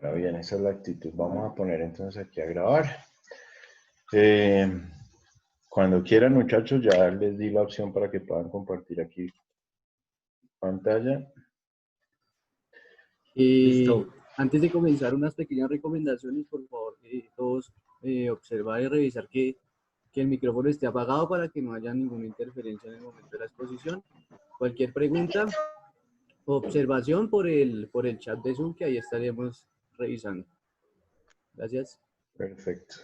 Bueno, bien, esa es la actitud. Vamos a poner entonces aquí a grabar. Eh, Cuando quieran, muchachos, ya les di la opción para que puedan compartir aquí pantalla. Eh, Listo. Antes de comenzar, unas pequeñas recomendaciones, por favor, todos observar y revisar que el micrófono esté apagado para que no haya ninguna interferencia en el momento de la exposición. Cualquier pregunta o observación por el chat de Zoom, que ahí estaremos revisando. Gracias. Perfecto.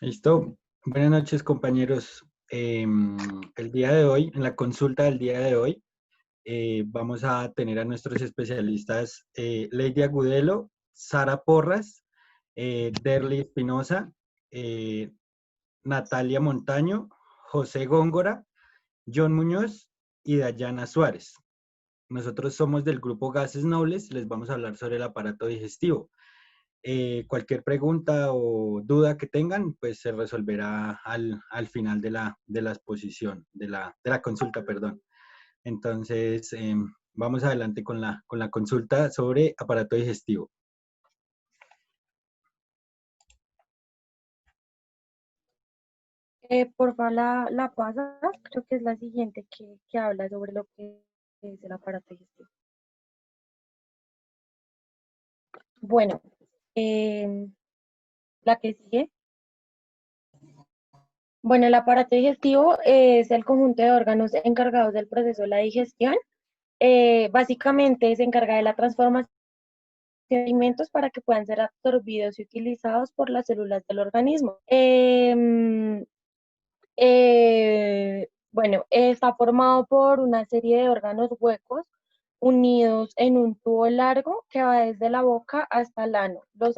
Listo. Buenas noches, compañeros. El día de hoy, en la consulta del día de hoy, vamos a tener a nuestros especialistas Lady Agudelo, Sara Porras, Derly Espinosa, Natalia Montaño, José Góngora, John Muñoz y Dayana Suárez. Nosotros somos del grupo Gases Nobles, les vamos a hablar sobre el aparato digestivo. Cualquier pregunta o duda que tengan, pues se resolverá al final de la exposición, de la consulta, perdón. Entonces, vamos adelante con la consulta sobre aparato digestivo. Por favor, la pasa, creo que es la siguiente que habla sobre lo que es el aparato digestivo. Bueno, la que sigue. Bueno, el aparato digestivo es el conjunto de órganos encargados del proceso de la digestión. Básicamente se encarga de la transformación de alimentos para que puedan ser absorbidos y utilizados por las células del organismo. Bueno, está formado por una serie de órganos huecos unidos en un tubo largo que va desde la boca hasta el ano. Los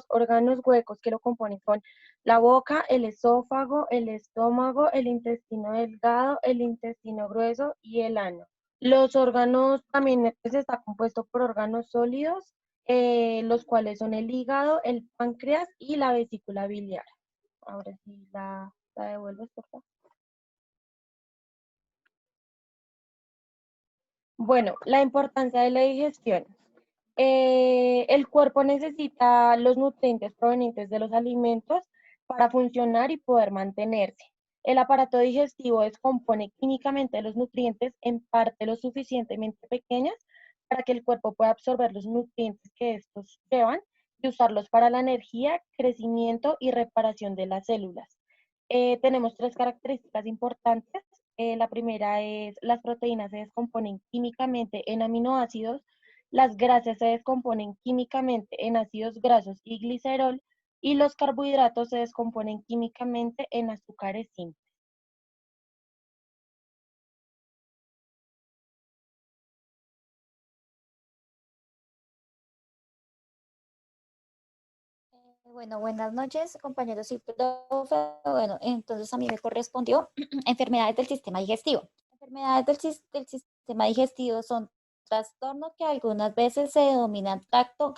órganos huecos que lo componen son la boca, el esófago, el estómago, el intestino delgado, el intestino grueso y el ano. Los órganos también pues, está compuesto por órganos sólidos, los cuales son el hígado, el páncreas y la vesícula biliar. Ahora sí la devuelves, por favor. Bueno, la importancia de la digestión. El cuerpo necesita los nutrientes provenientes de los alimentos para funcionar y poder mantenerse. El aparato digestivo descompone químicamente los nutrientes en partes lo suficientemente pequeñas para que el cuerpo pueda absorber los nutrientes que estos llevan y usarlos para la energía, crecimiento y reparación de las células. Tenemos tres características importantes. La primera es las proteínas se descomponen químicamente en aminoácidos, las grasas se descomponen químicamente en ácidos grasos y glicerol, y los carbohidratos se descomponen químicamente en azúcares simples. Bueno, buenas noches, compañeros y profe. Bueno, entonces a mí me correspondió enfermedades del sistema digestivo. Enfermedades del sistema digestivo son trastornos que algunas veces se denominan tracto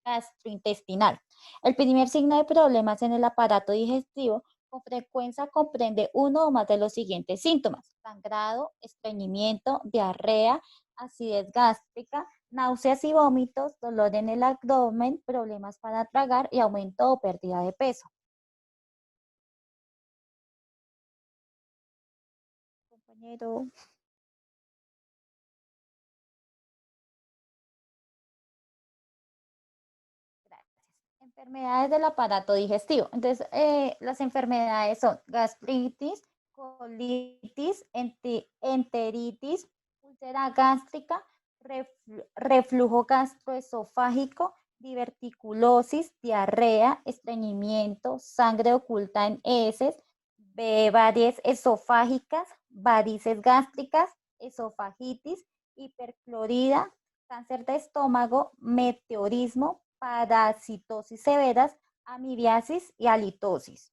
gastrointestinal. El primer signo de problemas en el aparato digestivo con frecuencia comprende uno o más de los siguientes síntomas: sangrado, estreñimiento, diarrea, acidez gástrica, náuseas y vómitos, dolor en el abdomen, problemas para tragar y aumento o pérdida de peso. Compañero. Gracias. Enfermedades del aparato digestivo. Entonces, las enfermedades son gastritis, colitis, enteritis, úlcera gástrica, reflujo gastroesofágico, diverticulosis, diarrea, estreñimiento, sangre oculta en heces, varices esofágicas, varices gástricas, esofagitis, hiperclorida, cáncer de estómago, meteorismo, parasitosis severas, amibiasis y halitosis.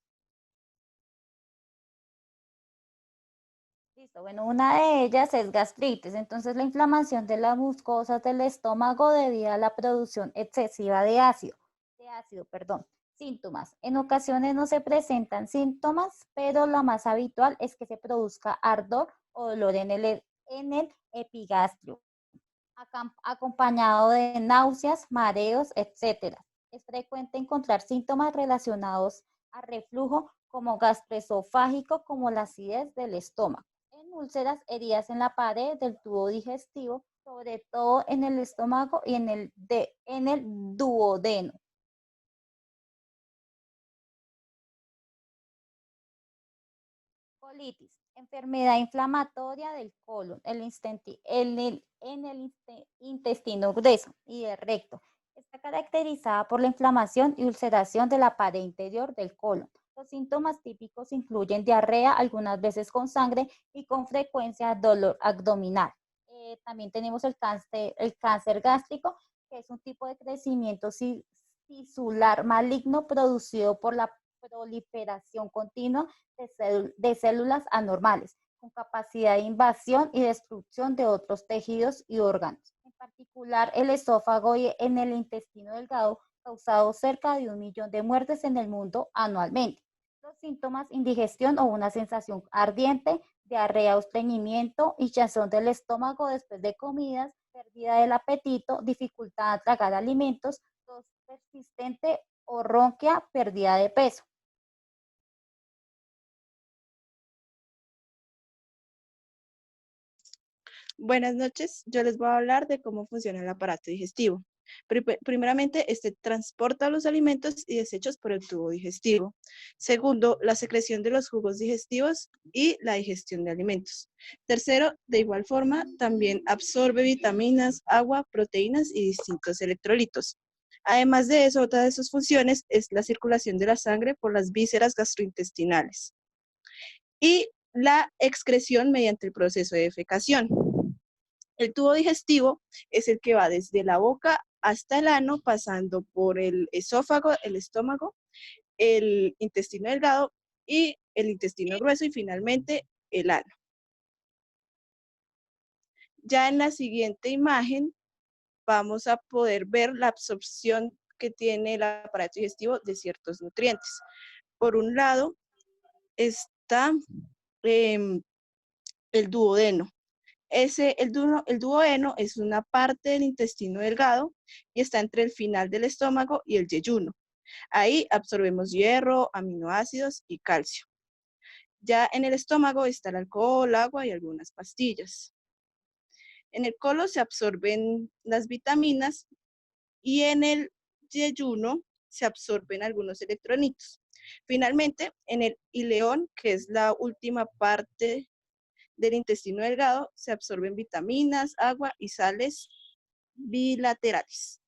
Listo, bueno, una de ellas es gastritis, entonces la inflamación de las mucosas del estómago debido a la producción excesiva de ácido, perdón. Síntomas. En ocasiones no se presentan síntomas, pero lo más habitual es que se produzca ardor o dolor en el epigastrio. acompañado de náuseas, mareos, etc. Es frecuente encontrar síntomas relacionados a reflujo como gastroesofágico, como la acidez del estómago. En úlceras, heridas en la pared del tubo digestivo, sobre todo en el estómago y en el duodeno. Colitis, enfermedad inflamatoria del colon, en el intestino grueso y del recto. Está caracterizada por la inflamación y ulceración de la pared interior del colon. Los síntomas típicos incluyen diarrea, algunas veces con sangre y con frecuencia dolor abdominal. También tenemos el cáncer gástrico, que es un tipo de crecimiento tisular maligno producido por la proliferación continua de células anormales, con capacidad de invasión y destrucción de otros tejidos y órganos. En particular, el esófago y en el intestino delgado, causado cerca de 1 millón de muertes en el mundo anualmente. Los síntomas: indigestión o una sensación ardiente, diarrea o estreñimiento, hinchazón del estómago después de comidas, pérdida del apetito, dificultad a tragar alimentos, tos persistente o ronquia, pérdida de peso. Buenas noches, yo les voy a hablar de cómo funciona el aparato digestivo. Primeramente, este transporta los alimentos y desechos por el tubo digestivo. Segundo, la secreción de los jugos digestivos y la digestión de alimentos. Tercero, de igual forma, también absorbe vitaminas, agua, proteínas y distintos electrolitos. Además de eso, otra de sus funciones es la circulación de la sangre por las vísceras gastrointestinales y la excreción mediante el proceso de defecación. El tubo digestivo es el que va desde la boca hasta el ano, pasando por el esófago, el estómago, el intestino delgado y el intestino grueso y finalmente el ano. Ya en la siguiente imagen vamos a poder ver la absorción que tiene el aparato digestivo de ciertos nutrientes. Por un lado está el duodeno. El duodeno es una parte del intestino delgado y está entre el final del estómago y el yeyuno. Ahí absorbemos hierro, aminoácidos y calcio. Ya en el estómago está el alcohol, agua y algunas pastillas. En el colon se absorben las vitaminas y en el yeyuno se absorben algunos electrolitos. Finalmente, en el ileón, que es la última parte del intestino delgado, se absorben vitaminas, agua y sales bilaterales.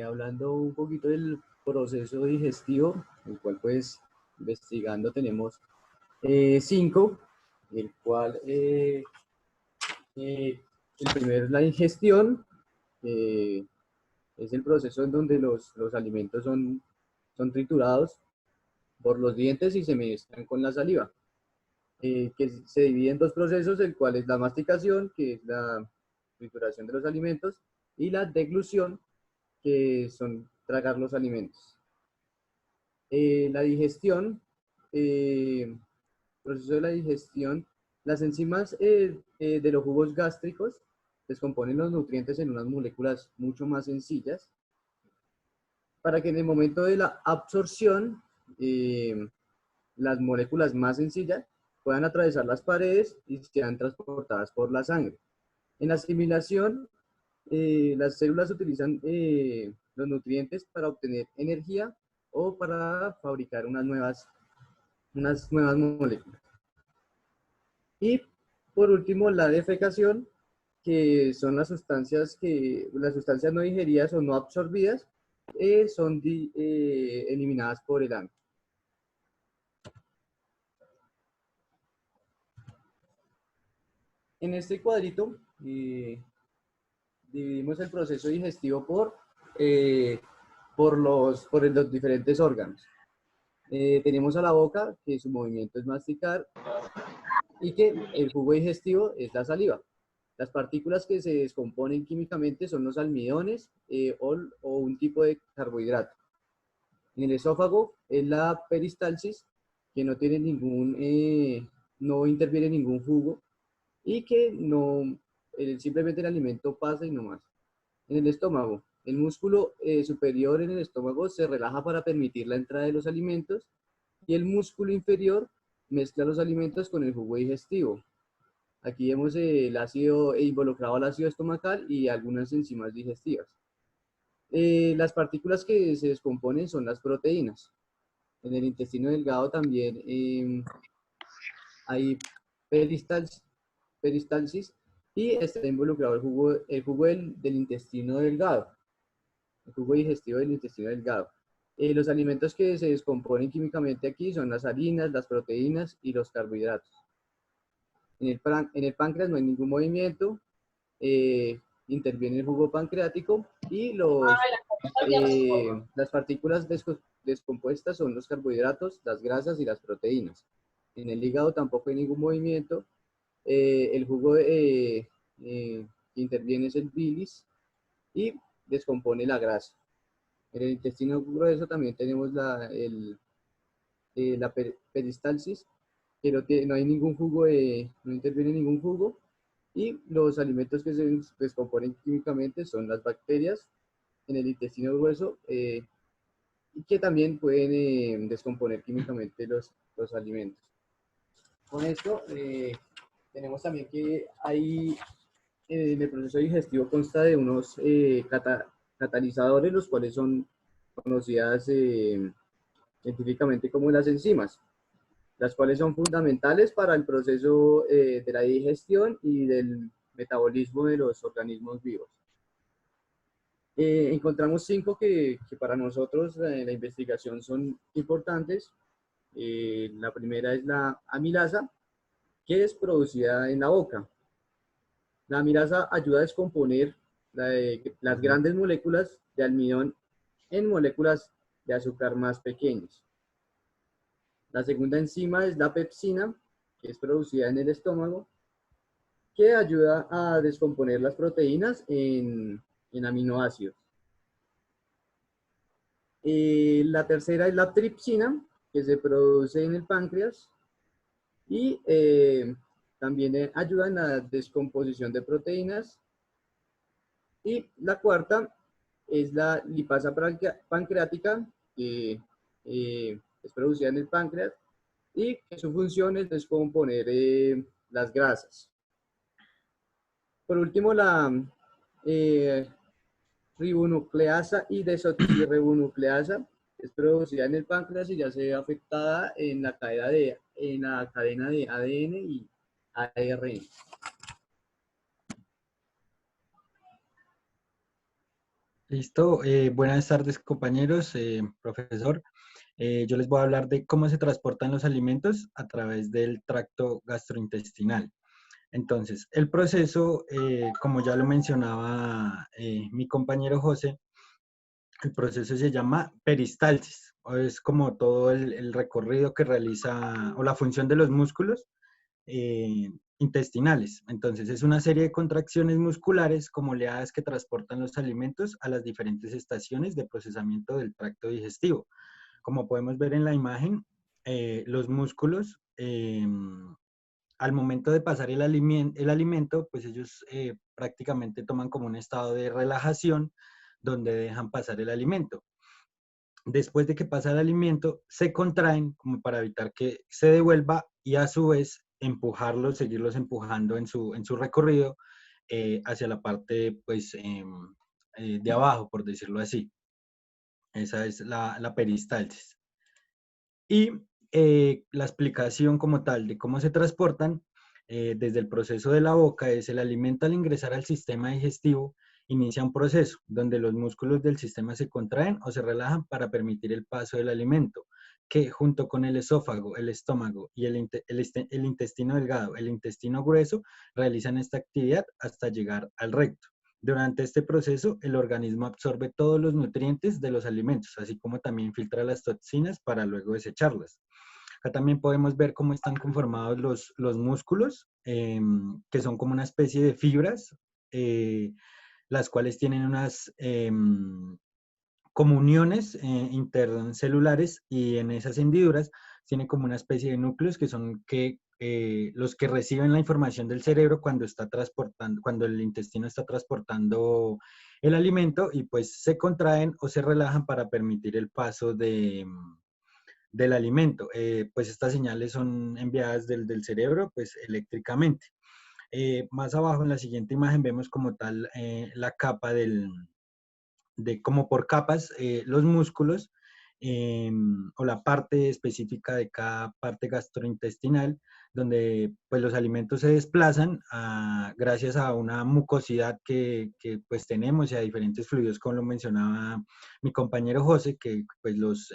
Hablando un poquito del proceso digestivo, el cual pues investigando tenemos 5, el cual el primero es la ingestión, es el proceso en donde los alimentos son triturados por los dientes y se mezclan con la saliva, que se divide en 2 procesos, el cual es la masticación, que es la trituración de los alimentos, y la deglución, que son tragar los alimentos. La digestión, proceso de la digestión, las enzimas de los jugos gástricos descomponen los nutrientes en unas moléculas mucho más sencillas para que en el momento de la absorción las moléculas más sencillas puedan atravesar las paredes y sean transportadas por la sangre. En la asimilación, las células utilizan los nutrientes para obtener energía o para fabricar unas nuevas moléculas. Y por último, la defecación, que son las sustancias no digeridas o no absorbidas, son eliminadas por el ano. En este cuadrito dividimos el proceso digestivo por los diferentes órganos. Tenemos a la boca, que su movimiento es masticar, y que el jugo digestivo es la saliva. Las partículas que se descomponen químicamente son los almidones o un tipo de carbohidrato. En el esófago es la peristalsis, que no tiene no interviene ningún jugo y que simplemente el alimento pasa y no más. En el estómago, el músculo superior en el estómago se relaja para permitir la entrada de los alimentos y el músculo inferior mezcla los alimentos con el jugo digestivo. Aquí vemos el ácido involucrado al ácido estomacal y algunas enzimas digestivas. Las partículas que se descomponen son las proteínas. En el intestino delgado también hay peristalsis y está involucrado el jugo del intestino delgado, el jugo digestivo del intestino delgado. Los alimentos que se descomponen químicamente aquí son las harinas, las proteínas y los carbohidratos. En el páncreas no hay ningún movimiento, interviene el jugo pancreático y las partículas descompuestas son los carbohidratos, las grasas y las proteínas. En el hígado tampoco hay ningún movimiento. El jugo que interviene es el bilis y descompone la grasa. En el intestino grueso también tenemos la peristalsis, que no hay ningún jugo, no interviene ningún jugo. Y los alimentos que se descomponen químicamente son las bacterias en el intestino grueso y que también pueden descomponer químicamente los alimentos. Con esto tenemos también que en el proceso digestivo consta de unos catalizadores, los cuales son conocidas científicamente como las enzimas, las cuales son fundamentales para el proceso de la digestión y del metabolismo de los organismos vivos. Encontramos 5 que para nosotros en la investigación son importantes. La primera es la amilasa, que es producida en la boca. La amilasa ayuda a descomponer las grandes moléculas de almidón en moléculas de azúcar más pequeñas. La segunda enzima es la pepsina, que es producida en el estómago, que ayuda a descomponer las proteínas en aminoácidos. La tercera es la tripsina, que se produce en el páncreas y también ayuda en la descomposición de proteínas. Y la cuarta es la lipasa pancreática, que es producida en el páncreas y que su función es descomponer las grasas. Por último, la ribonucleasa y desoxirribonucleasa es producida en el páncreas y ya se ve afectada en la cadena de ADN y ARN. Listo. Buenas tardes, compañeros, profesor. Yo les voy a hablar de cómo se transportan los alimentos a través del tracto gastrointestinal. Entonces, el proceso, como ya lo mencionaba mi compañero José, el proceso se llama peristalsis, o es como todo el recorrido que realiza, o la función de los músculos intestinales. Entonces, es una serie de contracciones musculares como oleadas que transportan los alimentos a las diferentes estaciones de procesamiento del tracto digestivo. Como podemos ver en la imagen, los músculos, al momento de pasar el alimento, pues ellos prácticamente toman como un estado de relajación donde dejan pasar el alimento. Después de que pasa el alimento, se contraen como para evitar que se devuelva y a su vez empujarlos, seguirlos empujando en su recorrido hacia la parte pues, de abajo, por decirlo así. Esa es la peristalsis. Y la explicación como tal de cómo se transportan desde el proceso de la boca es el alimento al ingresar al sistema digestivo inicia un proceso donde los músculos del sistema se contraen o se relajan para permitir el paso del alimento, que junto con el esófago, el estómago y el intestino delgado, el intestino grueso, realizan esta actividad hasta llegar al recto. Durante este proceso, el organismo absorbe todos los nutrientes de los alimentos, así como también filtra las toxinas para luego desecharlas. Acá también podemos ver cómo están conformados los músculos, que son como una especie de fibras, las cuales tienen unas comuniones intercelulares, y en esas hendiduras tiene como una especie de núcleos que son los que reciben la información del cerebro cuando está transportando, cuando el intestino está transportando el alimento, y pues se contraen o se relajan para permitir el paso del alimento. Pues estas señales son enviadas del cerebro pues eléctricamente. Más abajo en la siguiente imagen vemos como tal la capa de como por capas, los músculos, o la parte específica de cada parte gastrointestinal, donde pues los alimentos se desplazan gracias a una mucosidad que pues tenemos, y a diferentes fluidos, como lo mencionaba mi compañero José, que pues los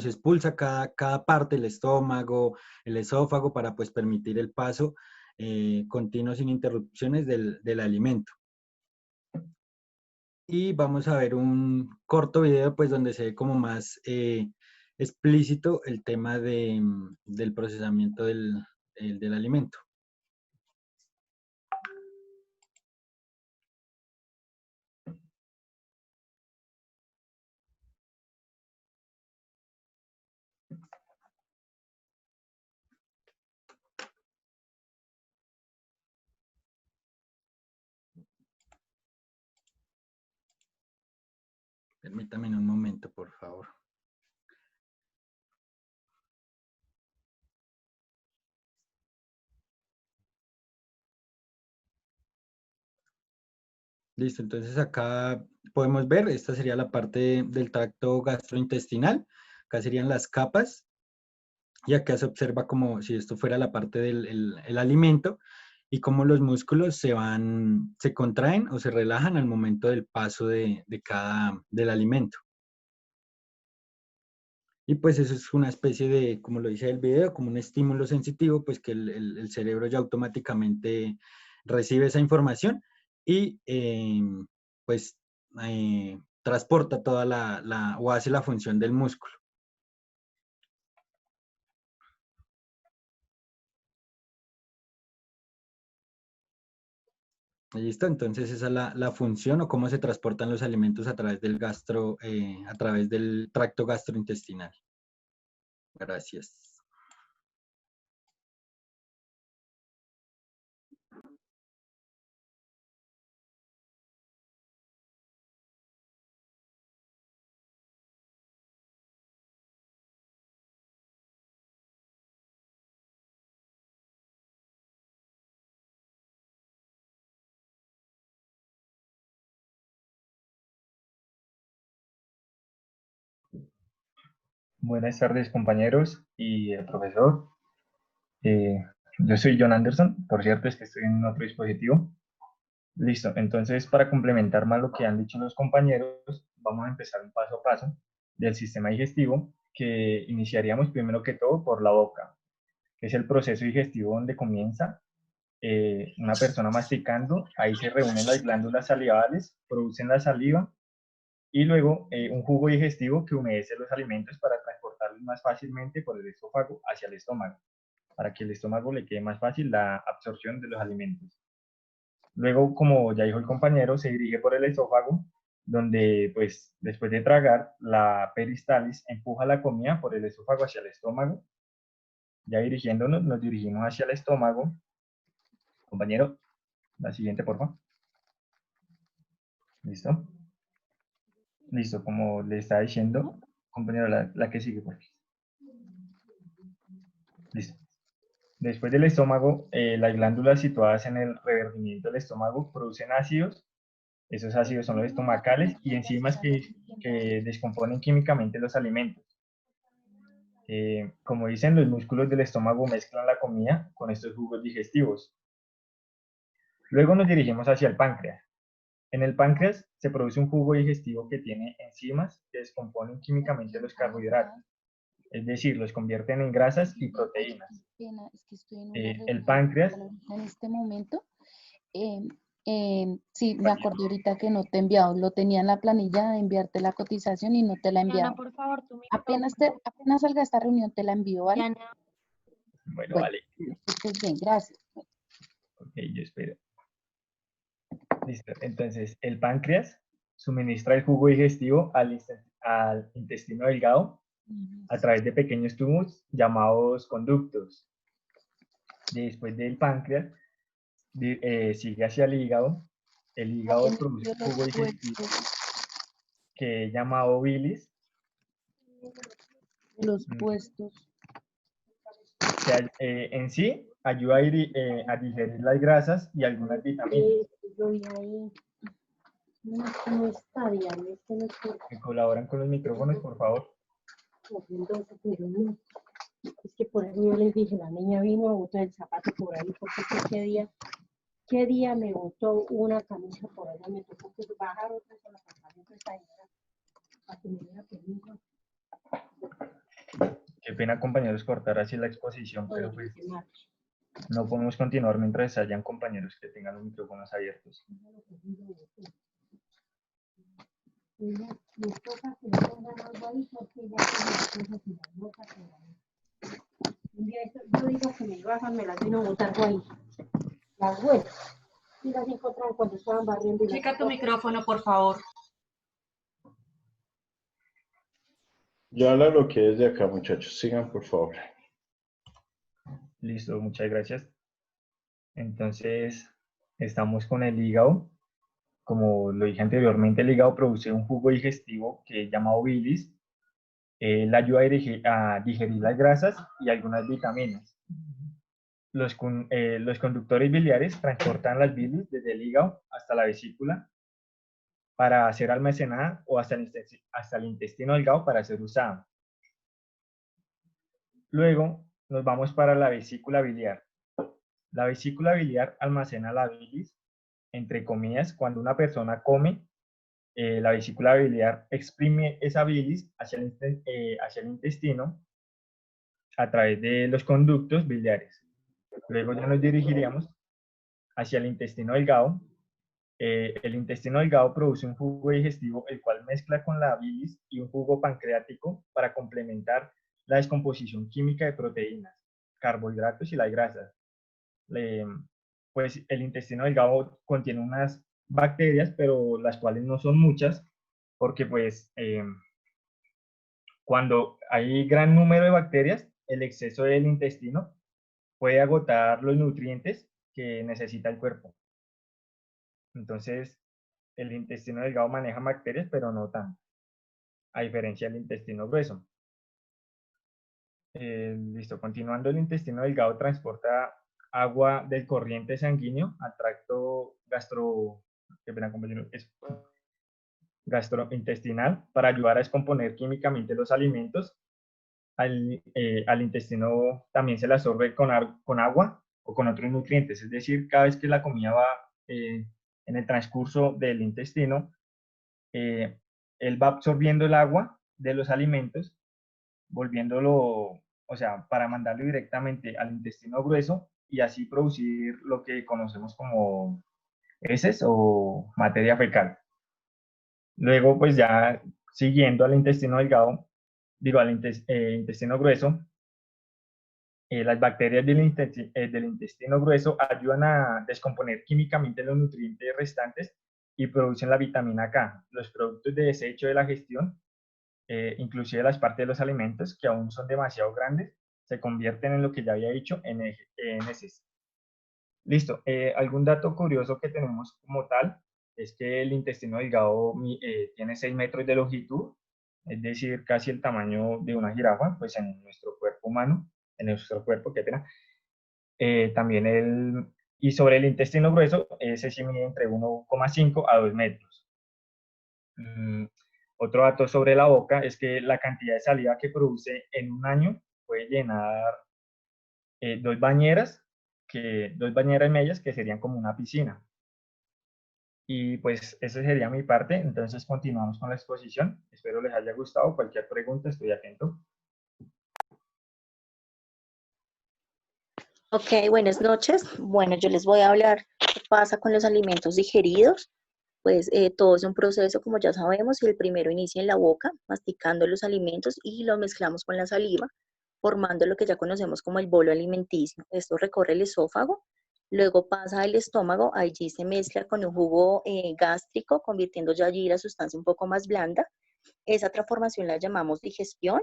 expulsa cada parte, el estómago, el esófago, para pues permitir el paso continuo sin interrupciones del alimento. Y vamos a ver un corto video pues donde se ve como más explícito el tema del procesamiento del alimento. Permítame un momento, por favor. Listo, entonces acá podemos ver, esta sería la parte del tracto gastrointestinal. Acá serían las capas, y acá se observa como si esto fuera la parte del alimento, y cómo los músculos se contraen o se relajan al momento del paso del alimento. Y pues eso es una especie de, como lo dice el video, como un estímulo sensitivo, pues que el cerebro ya automáticamente recibe esa información y pues transporta toda o hace la función del músculo. ¿Listo? Entonces esa es la función, o cómo se transportan los alimentos a través a través del tracto gastrointestinal. Gracias. Buenas tardes, compañeros y el profesor. Yo soy John Anderson, por cierto, es que estoy en otro dispositivo. Listo, entonces para complementar más lo que han dicho los compañeros, vamos a empezar un paso a paso del sistema digestivo, que iniciaríamos primero que todo por la boca, que es el proceso digestivo donde comienza una persona masticando. Ahí se reúnen las glándulas salivales, producen la saliva, y luego un jugo digestivo que humedece los alimentos para transportarlos más fácilmente por el esófago hacia el estómago, para que el estómago le quede más fácil la absorción de los alimentos. Luego, como ya dijo el compañero, se dirige por el esófago, donde pues después de tragar, la peristalsis empuja la comida por el esófago hacia el estómago. Ya dirigiéndonos, nos dirigimos hacia el estómago. Compañero, la siguiente, por favor. ¿Listo? Listo, como le estaba diciendo, compañero, la que sigue, por favor. Listo. Después del estómago, las glándulas situadas en el reverdimiento del estómago producen ácidos. Esos ácidos son los estomacales y enzimas que descomponen químicamente los alimentos. Como dicen, los músculos del estómago mezclan la comida con estos jugos digestivos. Luego nos dirigimos hacia el páncreas. En el páncreas se produce un jugo digestivo que tiene enzimas que descomponen químicamente los carbohidratos, es decir, los convierten en grasas y proteínas. Es que estoy en una El páncreas... en este momento. Sí, me acordé ahorita que no te he enviado, lo tenía en la planilla de enviarte la cotización y no te la he enviado. Diana, por favor, tu Apenas micrófono. apenas salga esta reunión te la envío, ¿vale? Diana. Bueno, Bueno, vale. estés bien, gracias. Ok, yo espero. Listo. Entonces, el páncreas suministra el jugo digestivo al intestino delgado a través de pequeños tubos llamados conductos. Después del páncreas, sigue hacia el hígado. El hígado produce jugo digestivo que es llamado bilis. Los puestos. Que en sí ayuda a digerir las grasas y algunas vitaminas. Yo vi ahí. No está bien, este no está. Que colaboran con los micrófonos, por favor. Entonces, pero no. Es que por eso yo les dije, la niña vino a botar el zapato por ahí, porque qué día me botó una camisa por allá, me tocó que bajar otra con la pantaleta esta señora, para que me diera permiso. Qué pena, compañeros, cortar así la exposición, pero pues no podemos continuar mientras hayan compañeros que tengan los micrófonos abiertos. Me toca que me pongan algo ahí, porque ya tengo las cosas y las notas por ahí. Un día yo digo que me bajan, me las vino a botar ahí. Las vueltas. Y las encontraron cuando estaban barriendo. Checa tu micrófono, por favor. Ya la bloqueé desde acá, muchachos. Sigan, por favor. Listo, muchas gracias. Entonces, estamos con el hígado. Como lo dije anteriormente, el hígado produce un jugo digestivo que es llamado bilis. Él ayuda a digerir las grasas y algunas vitaminas. Los conductores biliares transportan las bilis desde el hígado hasta la vesícula para ser almacenada o hasta el intestino delgado para ser usada. Luego nos vamos para la vesícula biliar. La vesícula biliar almacena la bilis, entre comillas, cuando una persona come, la vesícula biliar exprime esa bilis hacia el intestino a través de los conductos biliares. Luego ya nos dirigiríamos hacia el intestino delgado. El intestino delgado produce un jugo digestivo, el cual mezcla con la bilis y un jugo pancreático para complementar la descomposición química de proteínas, carbohidratos y las grasas. Pues el intestino delgado contiene unas bacterias, pero las cuales no son muchas, porque pues cuando hay gran número de bacterias, el exceso del intestino puede agotar los nutrientes que necesita el cuerpo. Entonces, el intestino delgado maneja bacterias, pero no tanto, a diferencia del intestino grueso. Listo, continuando, el intestino delgado transporta agua del corriente sanguíneo al tracto gastrointestinal para ayudar a descomponer químicamente los alimentos. Al intestino también se le absorbe con agua o con otros nutrientes, es decir, cada vez que la comida va en el transcurso del intestino, él va absorbiendo el agua de los alimentos, volviéndolo, o sea, para mandarlo directamente al intestino grueso y así producir lo que conocemos como heces o materia fecal. Luego, pues ya siguiendo al intestino delgado, al intestino grueso, las bacterias del intestino grueso ayudan a descomponer químicamente los nutrientes restantes y producen la vitamina K, los productos de desecho de la digestión, inclusive las partes de los alimentos que aún son demasiado grandes, se convierten en lo que ya había dicho, en heces. Listo. Algún dato curioso que tenemos como tal es que el intestino delgado tiene 6 metros de longitud, es decir, casi el tamaño de una jirafa, pues en nuestro cuerpo humano, en nuestro cuerpo, qué pena. Y sobre el intestino grueso, ese sí mide entre 1,5 a 2 metros. Otro dato sobre la boca es que la cantidad de saliva que produce en un año puede llenar 2 bañeras y medias, que serían como una piscina. Y pues esa sería mi parte, entonces continuamos con la exposición. Espero les haya gustado. Cualquier pregunta, estoy atento. Ok, buenas noches. Bueno, yo les voy a hablar qué pasa con los alimentos digeridos. Pues todo es un proceso, como ya sabemos, y el primero inicia en la boca, masticando los alimentos y los mezclamos con la saliva, formando lo que ya conocemos como el bolo alimenticio. Esto recorre el esófago Luego pasa al estómago, allí se mezcla con un jugo gástrico, convirtiendo ya allí la sustancia un poco más blanda. Esa transformación la llamamos digestión.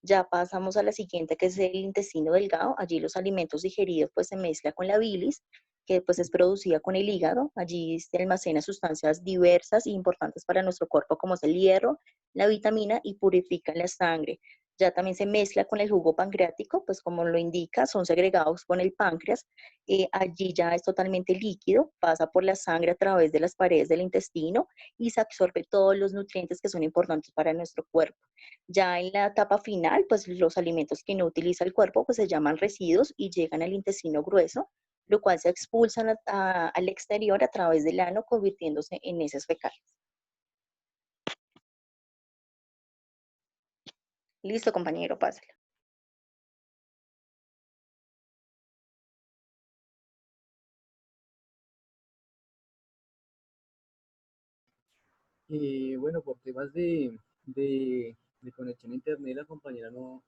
Ya pasamos a la siguiente, que es el intestino delgado. Allí los alimentos digeridos pues se mezcla con la bilis, que pues es producida con el hígado. Allí se almacena sustancias diversas e importantes para nuestro cuerpo, como es el hierro, la vitamina, y purifica la sangre. Ya también se mezcla con el jugo pancreático, pues como lo indica, son segregados con el páncreas. Allí ya es totalmente líquido, pasa por la sangre a través de las paredes del intestino y se absorbe todos los nutrientes que son importantes para nuestro cuerpo. Ya en la etapa final, pues los alimentos que no utiliza el cuerpo, pues se llaman residuos y llegan al intestino grueso, lo cual se expulsan al exterior a través del ano, convirtiéndose en heces fecales. Listo, compañero, pásale. Bueno, por temas de conexión a internet, la compañera no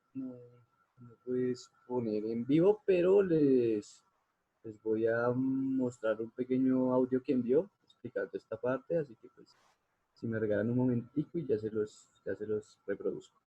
puedes poner en vivo, pero les voy a mostrar un pequeño audio que envió explicando esta parte, así que pues si me regalan un momentico y ya se los reproduzco.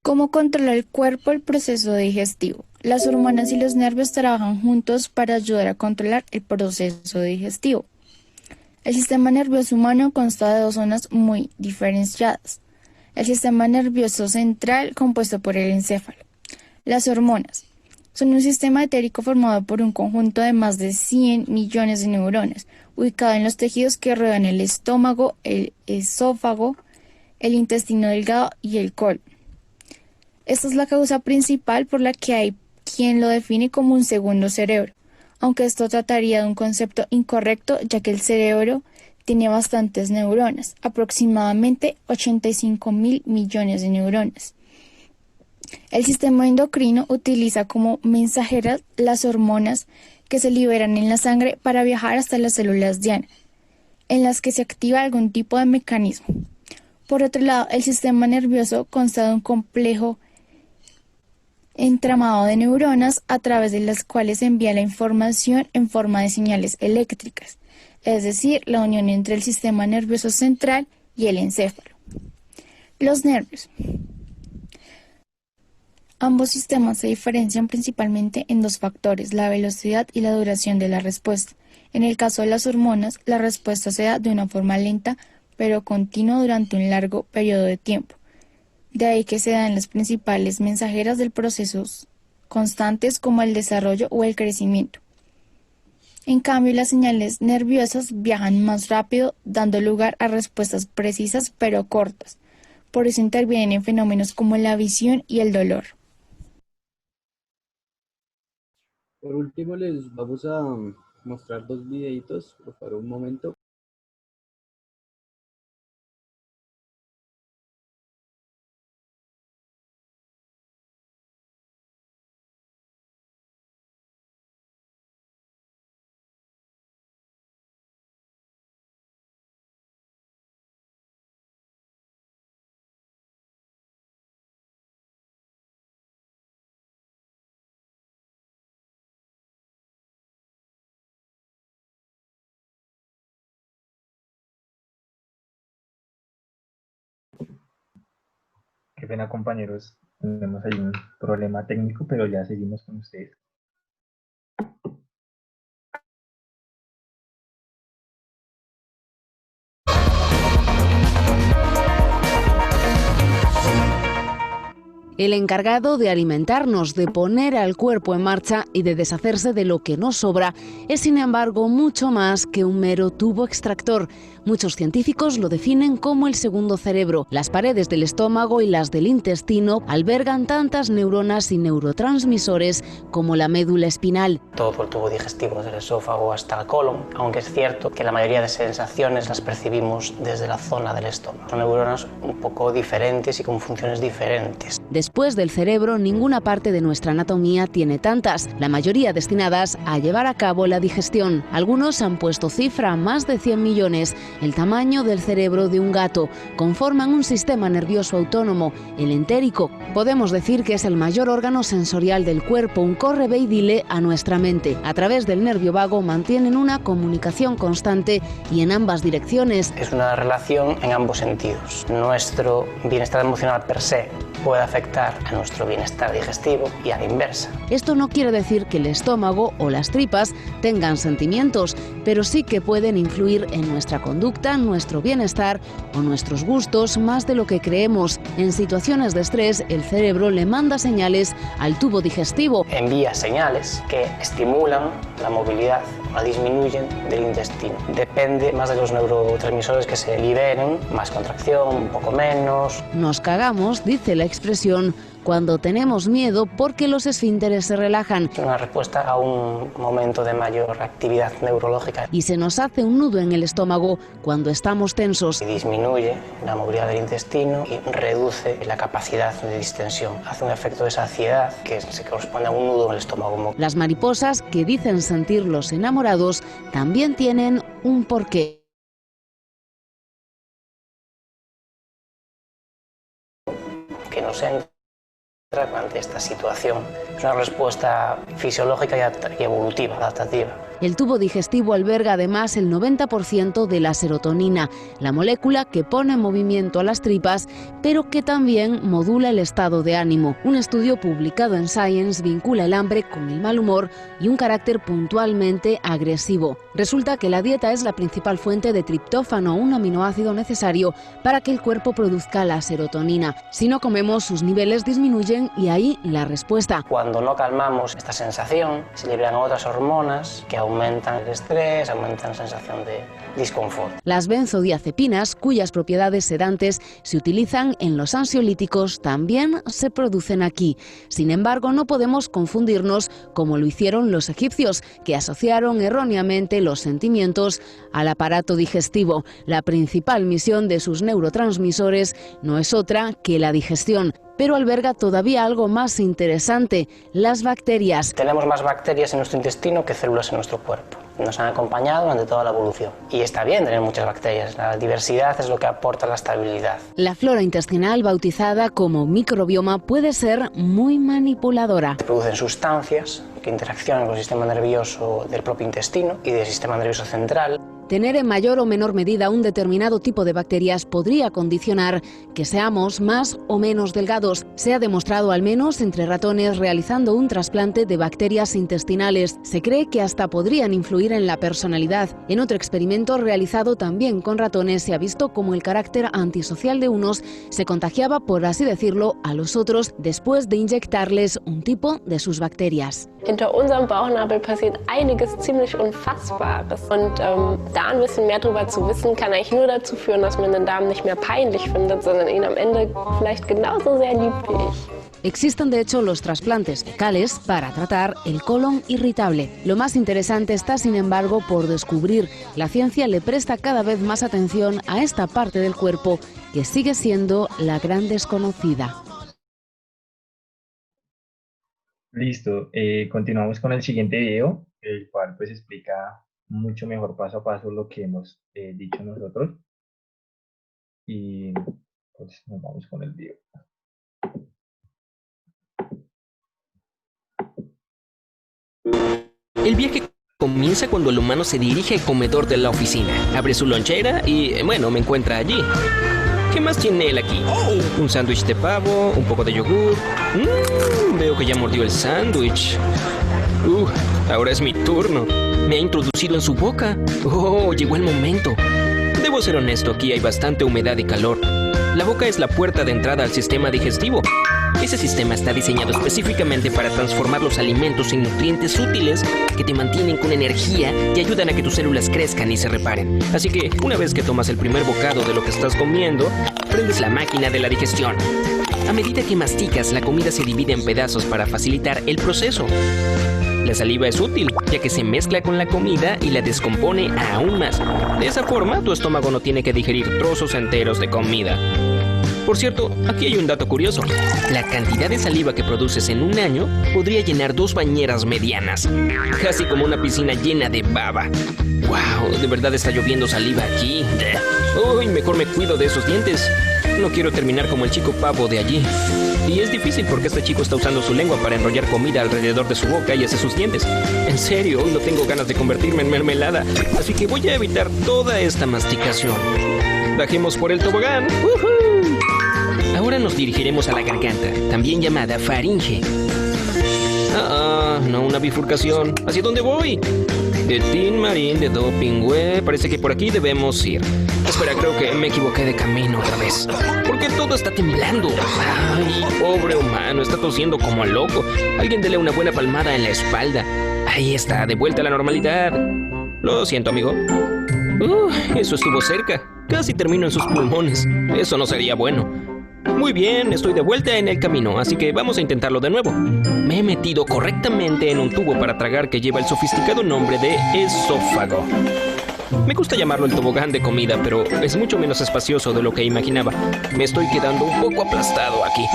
¿Cómo controla el cuerpo el proceso digestivo? Las hormonas y los nervios trabajan juntos para ayudar a controlar el proceso digestivo. El sistema nervioso humano consta de dos zonas muy diferenciadas. El sistema nervioso central, compuesto por el encéfalo. Las hormonas son un sistema etérico formado por un conjunto de más de 100 millones de neuronas, ubicado en los tejidos que rodean el estómago, el esófago, el intestino delgado y el colon. Esta es la causa principal por la que hay quien lo define como un segundo cerebro, aunque esto trataría de un concepto incorrecto, ya que el cerebro tiene bastantes neuronas, aproximadamente 85.000 millones de neuronas. El sistema endocrino utiliza como mensajeras las hormonas que se liberan en la sangre para viajar hasta las células diana, en las que se activa algún tipo de mecanismo. Por otro lado, el sistema nervioso consta de un complejo entramado de neuronas a través de las cuales se envía la información en forma de señales eléctricas, es decir, la unión entre el sistema nervioso central y el encéfalo. Los nervios. Ambos sistemas se diferencian principalmente en dos factores, la velocidad y la duración de la respuesta. En el caso de las hormonas, la respuesta se da de una forma lenta, pero continua durante un largo periodo de tiempo. De ahí que se dan las principales mensajeras del procesos constantes como el desarrollo o el crecimiento. En cambio, las señales nerviosas viajan más rápido, dando lugar a respuestas precisas pero cortas. Por eso intervienen en fenómenos como la visión y el dolor. Por último, les vamos a mostrar dos videitos, por favor, un momento. Qué pena, compañeros. Tenemos ahí un problema técnico, pero ya seguimos con ustedes. el encargado de alimentarnos, de poner al cuerpo en marcha y de deshacerse de lo que nos sobra, es sin embargo mucho más que un mero tubo extractor. Muchos científicos lo definen como el segundo cerebro. Las paredes del estómago y las del intestino albergan tantas neuronas y neurotransmisores como la médula espinal. Todo por el tubo digestivo, desde el esófago hasta el colon, aunque es cierto que la mayoría de sensaciones las percibimos desde la zona del estómago. Son neuronas un poco diferentes y con funciones diferentes. Después del cerebro, ninguna parte de nuestra anatomía tiene tantas, la mayoría destinadas a llevar a cabo la digestión. Algunos han puesto cifra, más de 100 millones, el tamaño del cerebro de un gato. Conforman un sistema nervioso autónomo, el entérico. Podemos decir que es el mayor órgano sensorial del cuerpo, un corre ve y dile a nuestra mente. A través del nervio vago mantienen una comunicación constante y en ambas direcciones. Es una relación en ambos sentidos. Nuestro bienestar emocional per se puede afectar a nuestro bienestar digestivo y a la inversa. Esto no quiere decir que el estómago o las tripas tengan sentimientos, pero sí que pueden influir en nuestra conducta, nuestro bienestar o nuestros gustos más de lo que creemos. En situaciones de estrés, el cerebro le manda señales al tubo digestivo. Envía señales que estimulan la movilidad o la disminuyen del intestino. Depende más de los neurotransmisores que se liberen, más contracción, un poco menos. Nos cagamos, dice la expresión, cuando tenemos miedo porque los esfínteres se relajan. Es una respuesta a un momento de mayor actividad neurológica. Y se nos hace un nudo en el estómago cuando estamos tensos. Y disminuye la movilidad del intestino y reduce la capacidad de distensión. Hace un efecto de saciedad que se corresponde a un nudo en el estómago. Las mariposas, que dicen sentirlos enamorados, también tienen un porqué. Que nos entra ante esta situación. Es una respuesta fisiológica y evolutiva, adaptativa. El tubo digestivo alberga además el 90% de la serotonina, la molécula que pone en movimiento a las tripas, pero que también modula el estado de ánimo. Un estudio publicado en Science vincula el hambre con el mal humor y un carácter puntualmente agresivo. Resulta que la dieta es la principal fuente de triptófano, un aminoácido necesario para que el cuerpo produzca la serotonina. Si no comemos, sus niveles disminuyen y ahí la respuesta. Cuando no calmamos esta sensación, se liberan otras hormonas que aumentan el estrés, aumentan la sensación de disconfort. Las benzodiazepinas, cuyas propiedades sedantes se utilizan en los ansiolíticos, también se producen aquí. Sin embargo, no podemos confundirnos como lo hicieron los egipcios, que asociaron erróneamente los sentimientos al aparato digestivo. La principal misión de sus neurotransmisores no es otra que la digestión. Pero alberga todavía algo más interesante, las bacterias. Tenemos más bacterias en nuestro intestino que células en nuestro cuerpo. Nos han acompañado durante toda la evolución. Y está bien tener muchas bacterias. La diversidad es lo que aporta la estabilidad. La flora intestinal, bautizada como microbioma, puede ser muy manipuladora. Se producen sustancias que interaccionan con el sistema nervioso del propio intestino y del sistema nervioso central. Tener en mayor o menor medida un determinado tipo de bacterias podría condicionar que seamos más o menos delgados. Se ha demostrado al menos entre ratones realizando un trasplante de bacterias intestinales. Se cree que hasta podrían influir en la personalidad. En otro experimento realizado también con ratones se ha visto cómo el carácter antisocial de unos se contagiaba, por así decirlo, a los otros después de inyectarles un tipo de sus bacterias. Hinter unserem Bauchnabel passiert einiges ziemlich Unfassbares. Und da ein bisschen mehr darüber zu wissen, kann eigentlich nur dazu führen, dass man den Darm nicht mehr peinlich findet, sondern ihn am Ende vielleicht genauso sehr liebt wie ich. Existen de hecho los trasplantes fecales para tratar el colon irritable. Lo más interesante está, sin embargo, por descubrir. La ciencia le presta cada vez más atención a esta parte del cuerpo que sigue siendo la gran desconocida. Listo, continuamos con el siguiente video, el cual pues explica mucho mejor paso a paso lo que hemos dicho nosotros. Y pues nos vamos con el video. El viaje comienza cuando el humano se dirige al comedor de la oficina. Abre su lonchera y, bueno, me encuentra allí. ¿Qué más tiene él aquí? Un sándwich de pavo, un poco de yogur. Veo que ya mordió el sándwich. Ahora es mi turno. Me ha introducido en su boca. Oh, llegó el momento. Debo ser honesto, aquí hay bastante humedad y calor. La boca es la puerta de entrada al sistema digestivo. Ese sistema está diseñado específicamente para transformar los alimentos en nutrientes útiles que te mantienen con energía y ayudan a que tus células crezcan y se reparen. Así que, una vez que tomas el primer bocado de lo que estás comiendo, prendes la máquina de la digestión. A medida que masticas, la comida se divide en pedazos para facilitar el proceso. La saliva es útil, ya que se mezcla con la comida y la descompone aún más. De esa forma, tu estómago no tiene que digerir trozos enteros de comida. Por cierto, aquí hay un dato curioso. La cantidad de saliva que produces en un año podría llenar 2 bañeras medianas. Casi como una piscina llena de baba. ¡Wow! De verdad está lloviendo saliva aquí. ¡Uy! Mejor me cuido de esos dientes. No quiero terminar como el chico pavo de allí. Y es difícil porque este chico está usando su lengua para enrollar comida alrededor de su boca y hacia sus dientes. En serio, hoy no tengo ganas de convertirme en mermelada. Así que voy a evitar toda esta masticación. Bajemos por el tobogán. ¡Woohoo! Ahora nos dirigiremos a la garganta, también llamada faringe. No una bifurcación. ¿Hacia dónde voy? De Tin Marín, de Dopingüe. Parece que por aquí debemos ir. Espera, creo que me equivoqué de camino otra vez. ¿Por qué todo está temblando? Ay, pobre humano, está tosiendo como loco. Alguien dele una buena palmada en la espalda. Ahí está, de vuelta a la normalidad. Lo siento, amigo. Eso estuvo cerca. Casi termino en sus pulmones. Eso no sería bueno. Muy bien, estoy de vuelta en el camino, así que vamos a intentarlo de nuevo. Me he metido correctamente en un tubo para tragar que lleva el sofisticado nombre de esófago. Me gusta llamarlo el tobogán de comida, pero es mucho menos espacioso de lo que imaginaba. Me estoy quedando un poco aplastado aquí.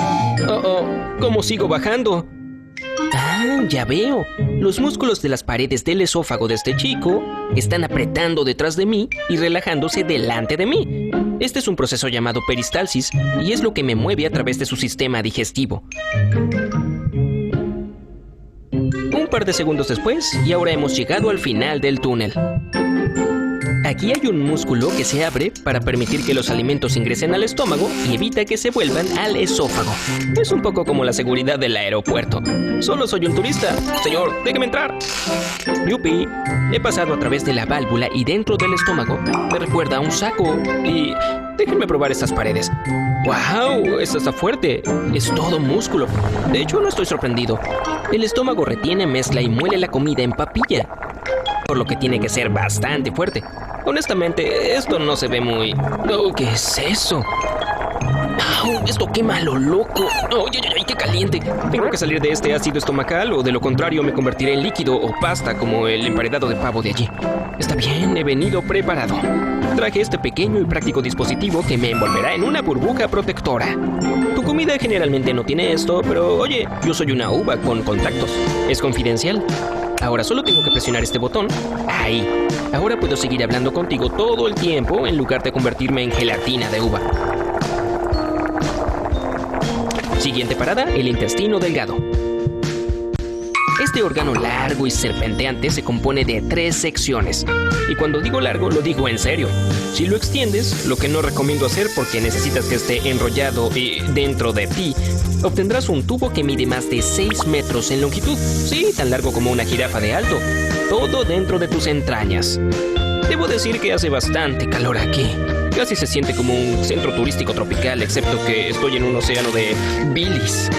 ¿Cómo sigo bajando? Ya veo. Los músculos de las paredes del esófago de este chico están apretando detrás de mí y relajándose delante de mí. Este es un proceso llamado peristalsis y es lo que me mueve a través de su sistema digestivo. Un par de segundos después, y ahora hemos llegado al final del túnel. Aquí hay un músculo que se abre para permitir que los alimentos ingresen al estómago y evita que se vuelvan al esófago. Es un poco como la seguridad del aeropuerto. Solo soy un turista. Señor, déjeme entrar. Yupi. He pasado a través de la válvula y dentro del estómago me recuerda a un saco. Y déjenme probar estas paredes. ¡Wow! Esta está fuerte. Es todo músculo. De hecho, no estoy sorprendido. El estómago retiene, mezcla y muele la comida en papilla, por lo que tiene que ser bastante fuerte. Honestamente, esto no se ve muy... ¿Qué es eso? Esto quema a lo loco. ¡Ay, qué caliente! Tengo que salir de este ácido estomacal o de lo contrario me convertiré en líquido o pasta como el emparedado de pavo de allí. Está bien, he venido preparado. Traje este pequeño y práctico dispositivo que me envolverá en una burbuja protectora. Tu comida generalmente no tiene esto, pero oye, yo soy una uva con contactos. Es confidencial. Ahora solo tengo que presionar este botón. Ahí. Ahora puedo seguir hablando contigo todo el tiempo en lugar de convertirme en gelatina de uva. Siguiente parada, el intestino delgado. Este órgano largo y serpenteante se compone de 3 secciones. Y cuando digo largo, lo digo en serio. Si lo extiendes, lo que no recomiendo hacer porque necesitas que esté enrollado dentro de ti, obtendrás un tubo que mide más de 6 metros en longitud. Sí, tan largo como una jirafa de alto. Todo dentro de tus entrañas. Debo decir que hace bastante calor aquí. Casi se siente como un centro turístico tropical, excepto que estoy en un océano de bilis.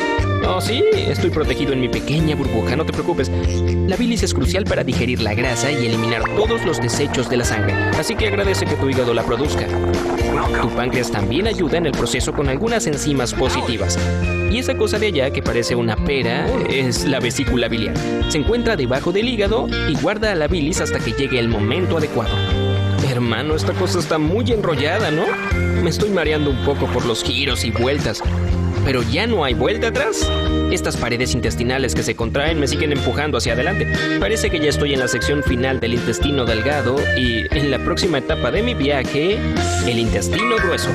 Oh, sí, estoy protegido en mi pequeña burbuja, no te preocupes. La bilis es crucial para digerir la grasa y eliminar todos los desechos de la sangre, así que agradece que tu hígado la produzca. Tu páncreas también ayuda en el proceso con algunas enzimas positivas. Y esa cosa de allá que parece una pera es la vesícula biliar. Se encuentra debajo del hígado y guarda la bilis hasta que llegue el momento adecuado. Hermano, esta cosa está muy enrollada, ¿no? Me estoy mareando un poco por los giros y vueltas. Pero ya no hay vuelta atrás. Estas paredes intestinales que se contraen me siguen empujando hacia adelante. Parece que ya estoy en la sección final del intestino delgado y en la próxima etapa de mi viaje, el intestino grueso.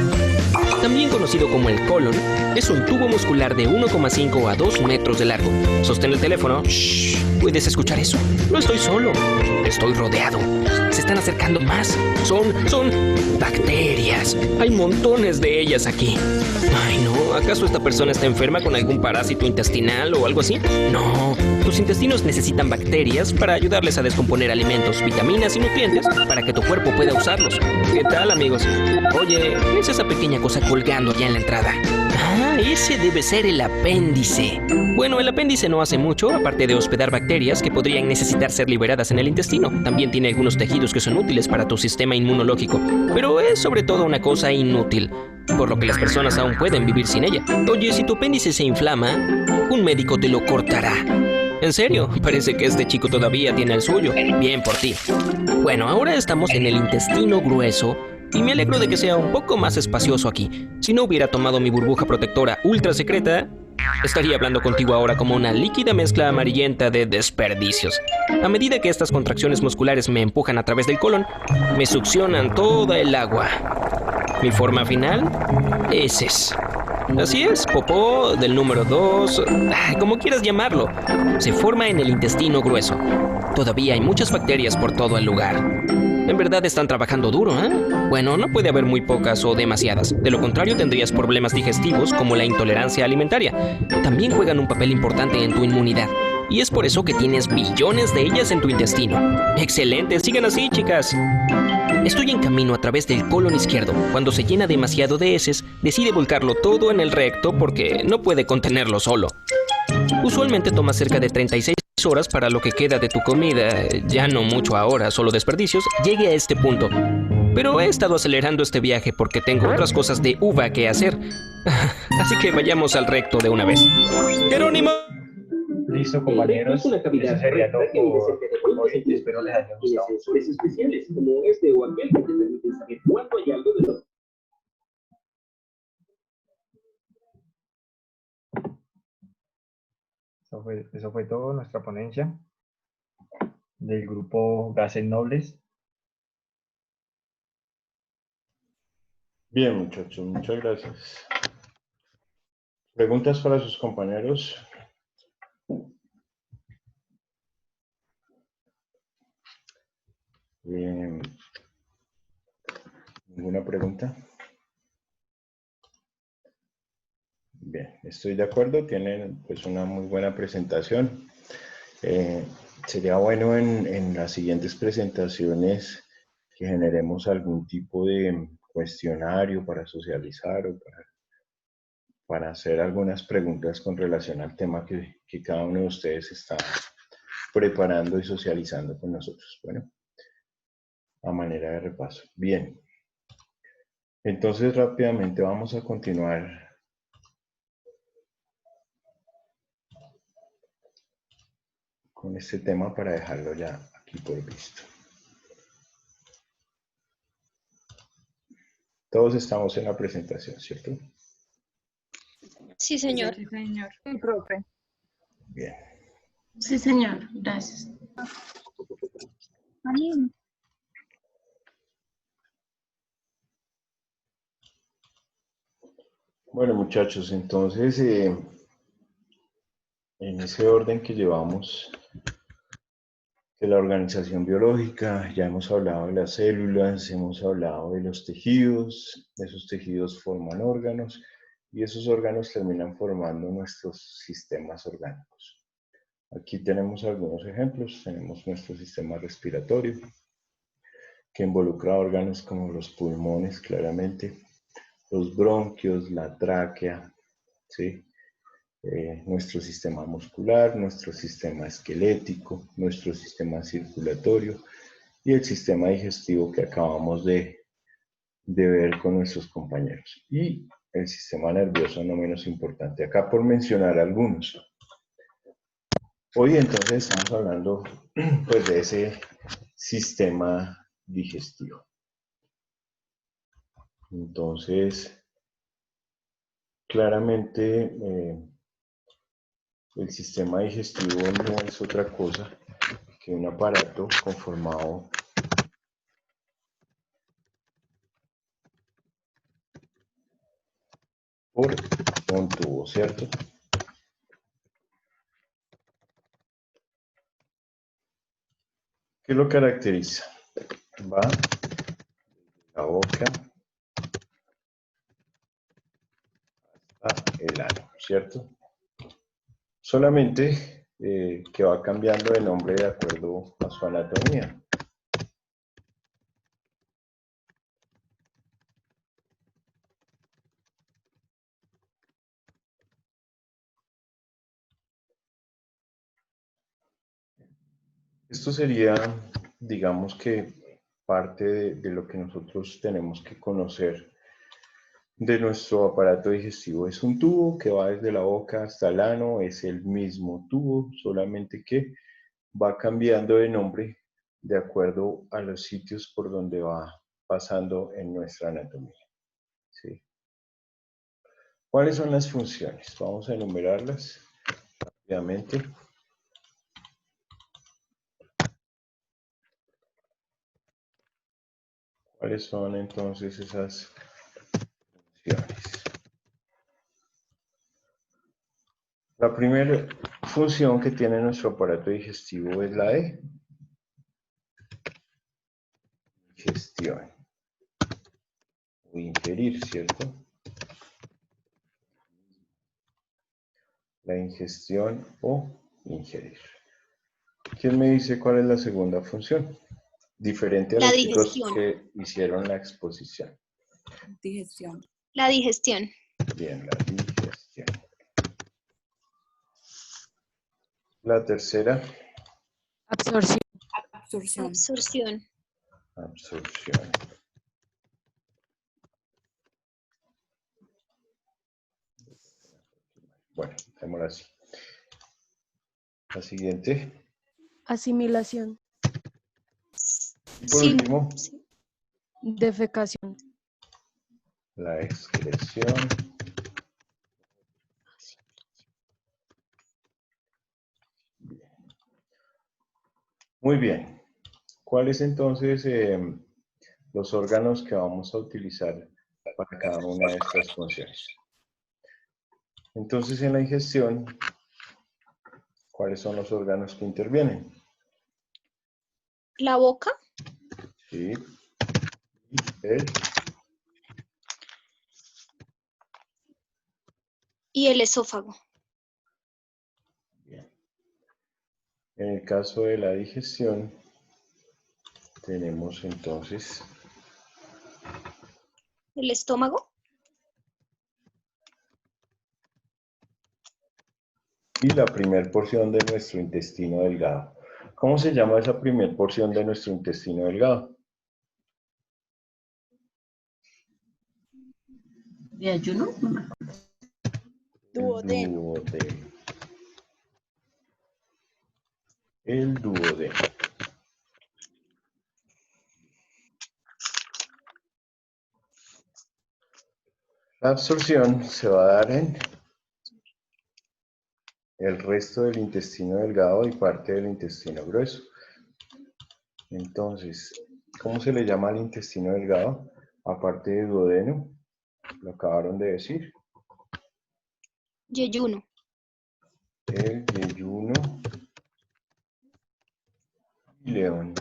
También conocido como el colon, es un tubo muscular de 1,5 a 2 metros de largo. Sostén el teléfono. Shh, ¿puedes escuchar eso? No estoy solo. Estoy rodeado. Se están acercando más. Son bacterias. Hay montones de ellas aquí. Ay, no. ¿Acaso esta persona está enferma con algún parásito intestinal o algo así? No. Tus intestinos necesitan bacterias para ayudarles a descomponer alimentos, vitaminas y nutrientes para que tu cuerpo pueda usarlos. ¿Qué tal, amigos? Oye, ¿qué es esa pequeña cosa colgando ya en la entrada. Ah, ese debe ser el apéndice. Bueno, el apéndice no hace mucho, aparte de hospedar bacterias que podrían necesitar ser liberadas en el intestino. También tiene algunos tejidos que son útiles para tu sistema inmunológico, pero es sobre todo una cosa inútil, por lo que las personas aún pueden vivir sin ella. Oye, si tu apéndice se inflama, un médico te lo cortará. ¿En serio? Parece que este chico todavía tiene el suyo. Bien por ti. Bueno, ahora estamos en el intestino grueso y me alegro de que sea un poco más espacioso aquí. Si no hubiera tomado mi burbuja protectora ultra secreta, estaría hablando contigo ahora como una líquida mezcla amarillenta de desperdicios. A medida que estas contracciones musculares me empujan a través del colon, me succionan toda el agua. Mi forma final, heces. Así es, popó del número 2, como quieras llamarlo. Se forma en el intestino grueso. Todavía hay muchas bacterias por todo el lugar. En verdad están trabajando duro, ¿eh? Bueno, no puede haber muy pocas o demasiadas. De lo contrario, tendrías problemas digestivos como la intolerancia alimentaria. También juegan un papel importante en tu inmunidad. Y es por eso que tienes billones de ellas en tu intestino. ¡Excelente! ¡Sigan así, chicas! Estoy en camino a través del colon izquierdo. Cuando se llena demasiado de heces, decide volcarlo todo en el recto porque no puede contenerlo solo. Usualmente toma cerca de 36 horas para lo que queda de tu comida, ya no mucho ahora, solo desperdicios, llegue a este punto. Pero he estado acelerando este viaje porque tengo otras cosas de uva que hacer. Así que vayamos al recto de una vez. ¡Jerónimo! Listo, compañeros. Eso sería todo por hoy. Espero les haya gustado. Especiales como este o aquel que te permiten saber cuándo hay algo de lo... Eso fue todo, nuestra ponencia del grupo Gases Nobles. Bien, muchachos, muchas gracias. ¿Preguntas para sus compañeros? Bien. ¿Ninguna pregunta? Bien, estoy de acuerdo, tienen pues una muy buena presentación. Sería bueno en las siguientes presentaciones que generemos algún tipo de cuestionario para socializar o para hacer algunas preguntas con relación al tema que cada uno de ustedes está preparando y socializando con nosotros. Bueno, a manera de repaso. Bien, entonces rápidamente vamos a continuar con este tema para dejarlo ya aquí por visto. Todos estamos en la presentación, ¿cierto? Sí, señor. Sí, señor. Sí, profe. Bien. Sí, señor. Gracias. Bueno, muchachos, entonces, en ese orden que llevamos de la organización biológica, ya hemos hablado de las células, hemos hablado de los tejidos, esos tejidos forman órganos y esos órganos terminan formando nuestros sistemas orgánicos. Aquí tenemos algunos ejemplos, tenemos nuestro sistema respiratorio, que involucra órganos como los pulmones, claramente, los bronquios, la tráquea, ¿sí? Nuestro sistema muscular, nuestro sistema esquelético, nuestro sistema circulatorio y el sistema digestivo que acabamos de ver con nuestros compañeros. Y el sistema nervioso no menos importante, acá por mencionar algunos. Hoy entonces estamos hablando pues, de ese sistema digestivo. Entonces, claramente el sistema digestivo no es otra cosa que un aparato conformado por un tubo, ¿cierto? ¿Qué lo caracteriza? Va de la boca hasta el ano, ¿cierto? Solamente que va cambiando de nombre de acuerdo a su anatomía. Esto sería, digamos que, parte de lo que nosotros tenemos que conocer de nuestro aparato digestivo. Es un tubo que va desde la boca hasta el ano, es el mismo tubo, solamente que va cambiando de nombre de acuerdo a los sitios por donde va pasando en nuestra anatomía. ¿Sí? ¿Cuáles son las funciones? Vamos a enumerarlas rápidamente. ¿Cuáles son entonces esas funciones? La primera función que tiene nuestro aparato digestivo es la de digestión o ingerir, ¿cierto? La ingestión o ingerir. ¿Quién me dice cuál es la segunda función? Diferente a La los chicos digestión. que hicieron la exposición. Digestión. La digestión. Bien, la digestión. La tercera. Absorción. Absorción. Absorción. Bueno, démosla así. La siguiente. Asimilación. Y por último, Defecación. la excreción. Bien. Muy bien. ¿Cuáles entonces los órganos que vamos a utilizar para cada una de estas funciones? Entonces, en la ingestión, ¿cuáles son los órganos que intervienen? La boca. Sí. El Y el esófago. Bien. En el caso de la digestión, tenemos entonces El estómago. y la primera porción de nuestro intestino delgado. ¿Cómo se llama esa primera porción de nuestro intestino delgado? ¿De ayuno? Duodeno. El duodeno. La absorción se va a dar en el resto del intestino delgado y parte del intestino grueso. Entonces, ¿cómo se le llama al intestino delgado? Aparte de duodeno, lo acabaron de decir. Yeyuno. El yeyuno y león.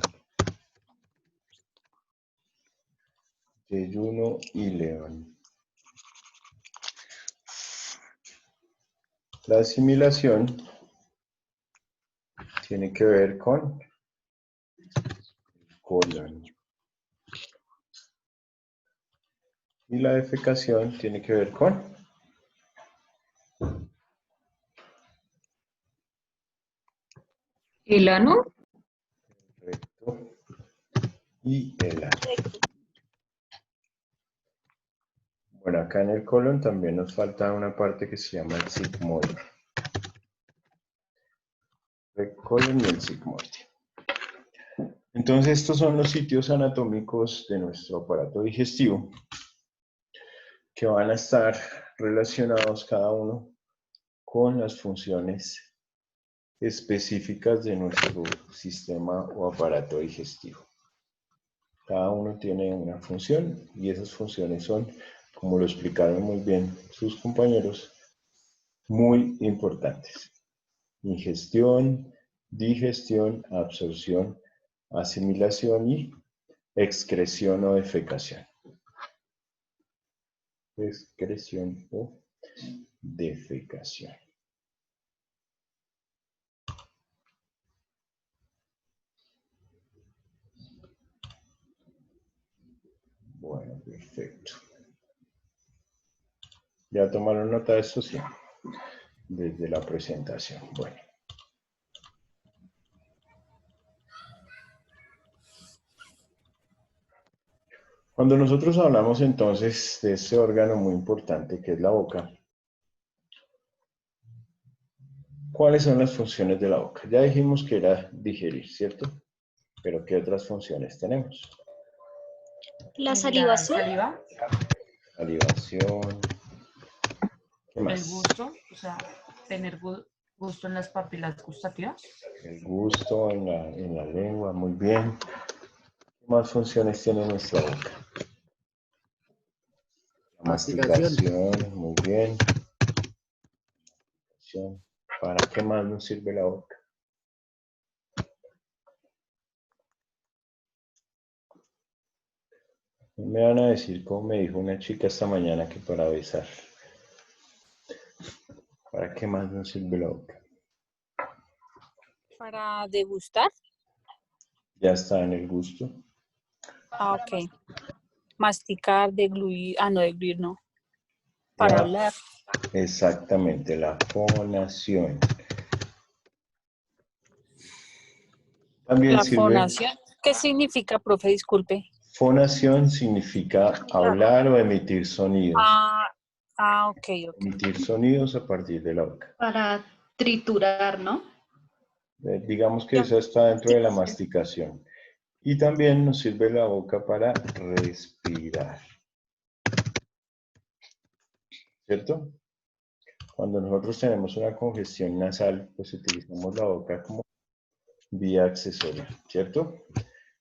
Yeyuno y león. La asimilación tiene que ver con colon. Y la defecación tiene que ver con ¿El ano? recto y el ano. Bueno, acá en el colon también nos falta una parte que se llama el sigmoide. El colon y el sigmoide. Entonces, estos son los sitios anatómicos de nuestro aparato digestivo que van a estar relacionados cada uno con las funciones específicas de nuestro sistema o aparato digestivo. Cada uno tiene una función y esas funciones son, como lo explicaron muy bien sus compañeros, muy importantes. Ingestión, digestión, absorción, asimilación y excreción o defecación. Excreción o defecación. Bueno, perfecto. ¿Ya tomaron nota de esto? Sí. Desde la presentación. Bueno. Cuando nosotros hablamos entonces de ese órgano muy importante que es la boca, ¿cuáles son las funciones de la boca? Ya dijimos que era digerir, ¿cierto? Pero ¿qué otras funciones tenemos? La salivación. Saliva, Salivación. ¿Qué el más? gusto, o sea, tener gusto en las papilas gustativas. El gusto en la lengua, muy bien. ¿Qué más funciones tiene nuestra boca? La masticación, muy bien. ¿Para qué más nos sirve la boca? Me van a decir, como me dijo una chica esta mañana, que para besar. ¿Para qué más nos sirve la boca? Para degustar. Ya está en el gusto. Ah, ok. Masticar, degluir. Ah, no, degluir no. Para hablar. Exactamente, la fonación. También La sirve. fonación. ¿Qué significa, profe? Disculpe. Fonación significa hablar o emitir sonidos. Ok. Emitir sonidos a partir de la boca. Para triturar, ¿no? Digamos que eso está dentro de la masticación. Y también nos sirve la boca para respirar. ¿Cierto? Cuando nosotros tenemos una congestión nasal, pues utilizamos la boca como vía accesoria, ¿cierto?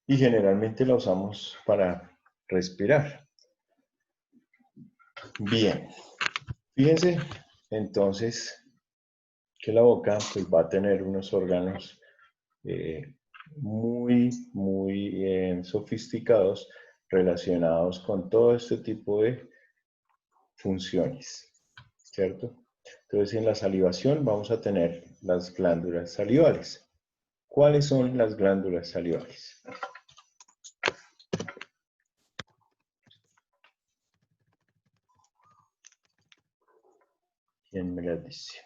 Y generalmente la usamos para respirar. Bien. Fíjense, entonces, que la boca pues, va a tener unos órganos muy sofisticados relacionados con todo este tipo de funciones, ¿cierto? Entonces, en la salivación vamos a tener las glándulas salivales. ¿Cuáles son las glándulas salivales? ¿Quién me las dice?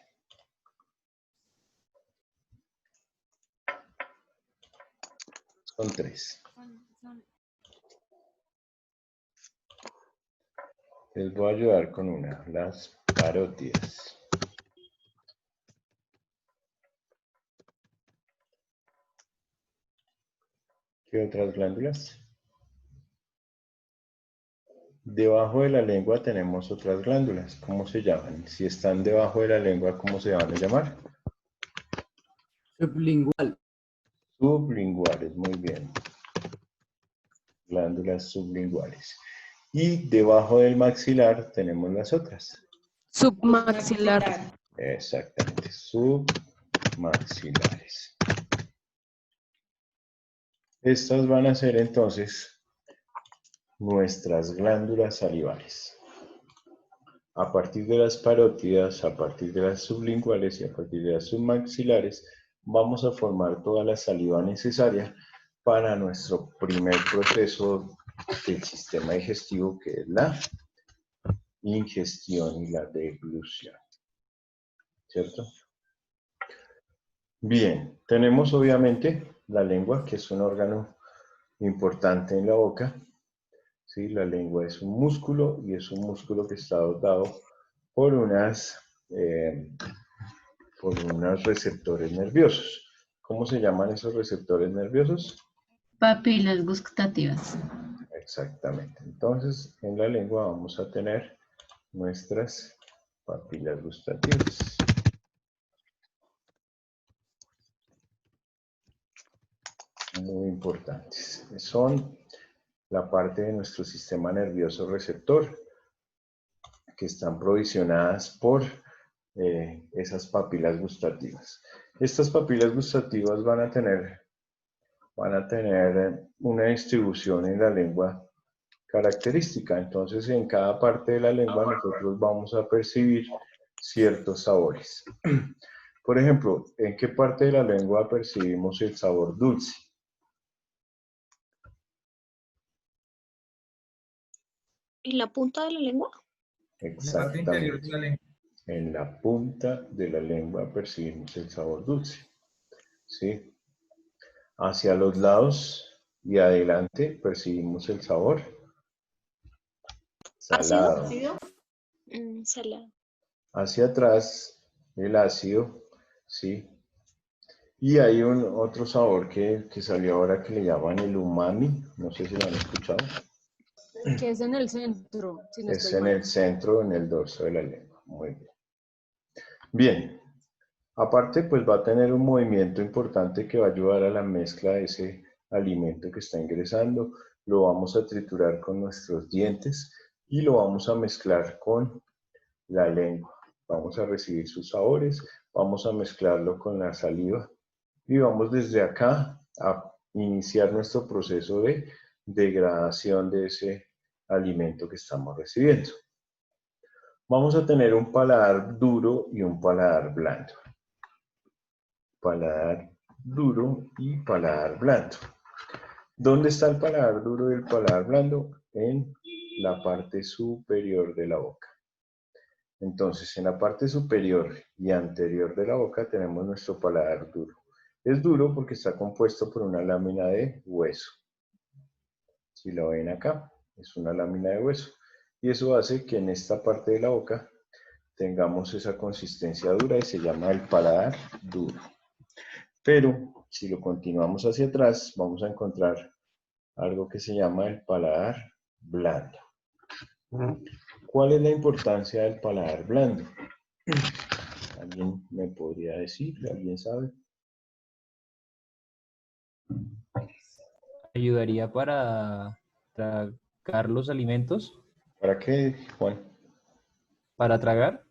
Son 3. Les voy a ayudar con una, las parótidas. ¿Qué otras glándulas? Debajo de la lengua tenemos otras glándulas. ¿Cómo se llaman? Si están debajo de la lengua, ¿cómo se van a llamar? Sublingual. Sublinguales, muy bien. Glándulas sublinguales. Y debajo del maxilar tenemos las otras. Submaxilar. Exactamente, submaxilares. Estas van a ser entonces nuestras glándulas salivales. A partir de las parótidas, a partir de las sublinguales y a partir de las submaxilares, vamos a formar toda la saliva necesaria para nuestro primer proceso del sistema digestivo, que es la ingestión y la deglución. ¿Cierto? Bien, tenemos obviamente la lengua, que es un órgano importante en la boca. ¿Sí? La lengua es un músculo y es un músculo que está dotado por unos receptores nerviosos. ¿Cómo se llaman esos receptores nerviosos? Papilas gustativas. Exactamente. Entonces, en la lengua vamos a tener nuestras papilas gustativas. Muy importantes. Son la parte de nuestro sistema nervioso receptor que están provisionadas por esas papilas gustativas. Estas papilas gustativas van a tener una distribución en la lengua característica. Entonces, en cada parte de la lengua nosotros vamos a percibir ciertos sabores. Por ejemplo, ¿en qué parte de la lengua percibimos el sabor dulce? ¿En la punta de la lengua? Exactamente. En la punta de la lengua percibimos el sabor dulce. ¿Sí? Hacia los lados y adelante percibimos el sabor salado. Salado. Hacia atrás, el ácido, ¿sí? Y hay otro sabor que salió ahora que le llaman el umami. No sé si lo han escuchado. Que es en el centro, si no Es estoy en mal. el centro, en el dorso de la lengua. Muy bien. Bien. Aparte, pues va a tener un movimiento importante que va a ayudar a la mezcla de ese alimento que está ingresando. Lo vamos a triturar con nuestros dientes y lo vamos a mezclar con la lengua. Vamos a recibir sus sabores, vamos a mezclarlo con la saliva y vamos desde acá a iniciar nuestro proceso de degradación de ese alimento que estamos recibiendo. Vamos a tener un paladar duro y un paladar blando. Paladar duro y paladar blando. ¿Dónde está el paladar duro y el paladar blando? En la parte superior de la boca. Entonces, en la parte superior y anterior de la boca tenemos nuestro paladar duro. Es duro porque está compuesto por una lámina de hueso. Si lo ven acá, es una lámina de hueso. Y eso hace que en esta parte de la boca tengamos esa consistencia dura y se llama el paladar duro. Pero si lo continuamos hacia atrás, vamos a encontrar algo que se llama el paladar blando. ¿Cuál es la importancia del paladar blando? ¿Alguien me podría decir? ¿Alguien sabe? Ayudaría para tragar los alimentos. ¿Para qué, Juan? ¿Para tragar?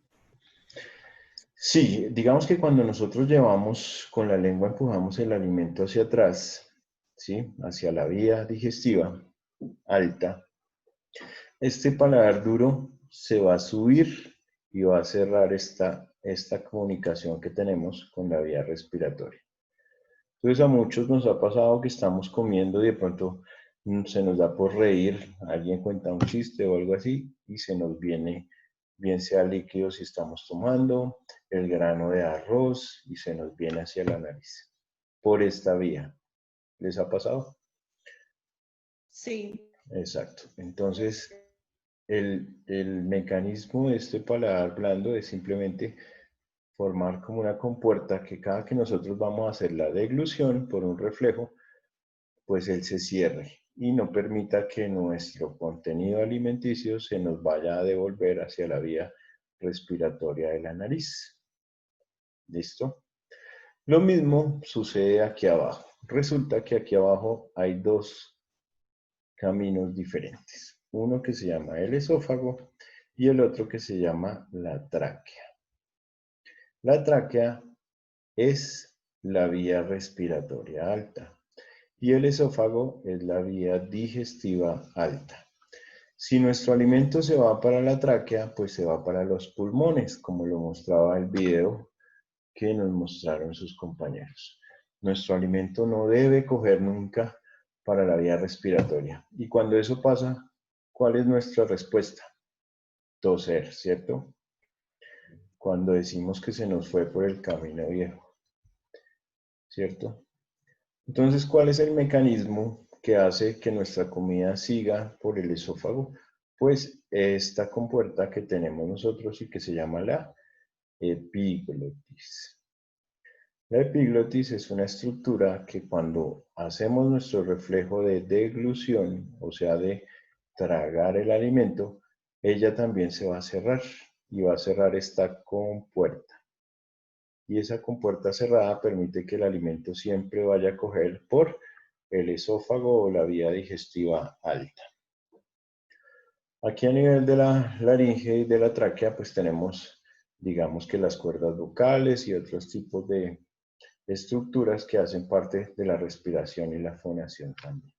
Sí, digamos que cuando nosotros llevamos con la lengua, empujamos el alimento hacia atrás, ¿sí? Hacia la vía digestiva alta, este paladar duro se va a subir y va a cerrar esta comunicación que tenemos con la vía respiratoria. Entonces a muchos nos ha pasado que estamos comiendo y de pronto se nos da por reír, alguien cuenta un chiste o algo así y se nos viene, bien sea líquido si estamos tomando, el grano de arroz y se nos viene hacia la nariz por esta vía. ¿Les ha pasado? Sí. Exacto. Entonces, el mecanismo de este paladar blando es simplemente formar como una compuerta que cada que nosotros vamos a hacer la deglución por un reflejo, pues él se cierre y no permita que nuestro contenido alimenticio se nos vaya a devolver hacia la vía respiratoria de la nariz. ¿Listo? Lo mismo sucede aquí abajo. Resulta que aquí abajo hay dos caminos diferentes. Uno que se llama el esófago y el otro que se llama la tráquea. La tráquea es la vía respiratoria alta y el esófago es la vía digestiva alta. Si nuestro alimento se va para la tráquea, pues se va para los pulmones, como lo mostraba el video que nos mostraron sus compañeros. Nuestro alimento no debe coger nunca para la vía respiratoria. Y cuando eso pasa, ¿cuál es nuestra respuesta? Toser, ¿cierto? Cuando decimos que se nos fue por el camino viejo, ¿cierto? Entonces, ¿cuál es el mecanismo que hace que nuestra comida siga por el esófago? Pues esta compuerta que tenemos nosotros y que se llama la epiglotis. La epiglotis es una estructura que cuando hacemos nuestro reflejo de deglución, o sea, de tragar el alimento, ella también se va a cerrar y va a cerrar esta compuerta. Y esa compuerta cerrada permite que el alimento siempre vaya a coger por el esófago o la vía digestiva alta. Aquí a nivel de la laringe y de la tráquea, pues tenemos, digamos que las cuerdas vocales y otros tipos de estructuras que hacen parte de la respiración y la fonación también.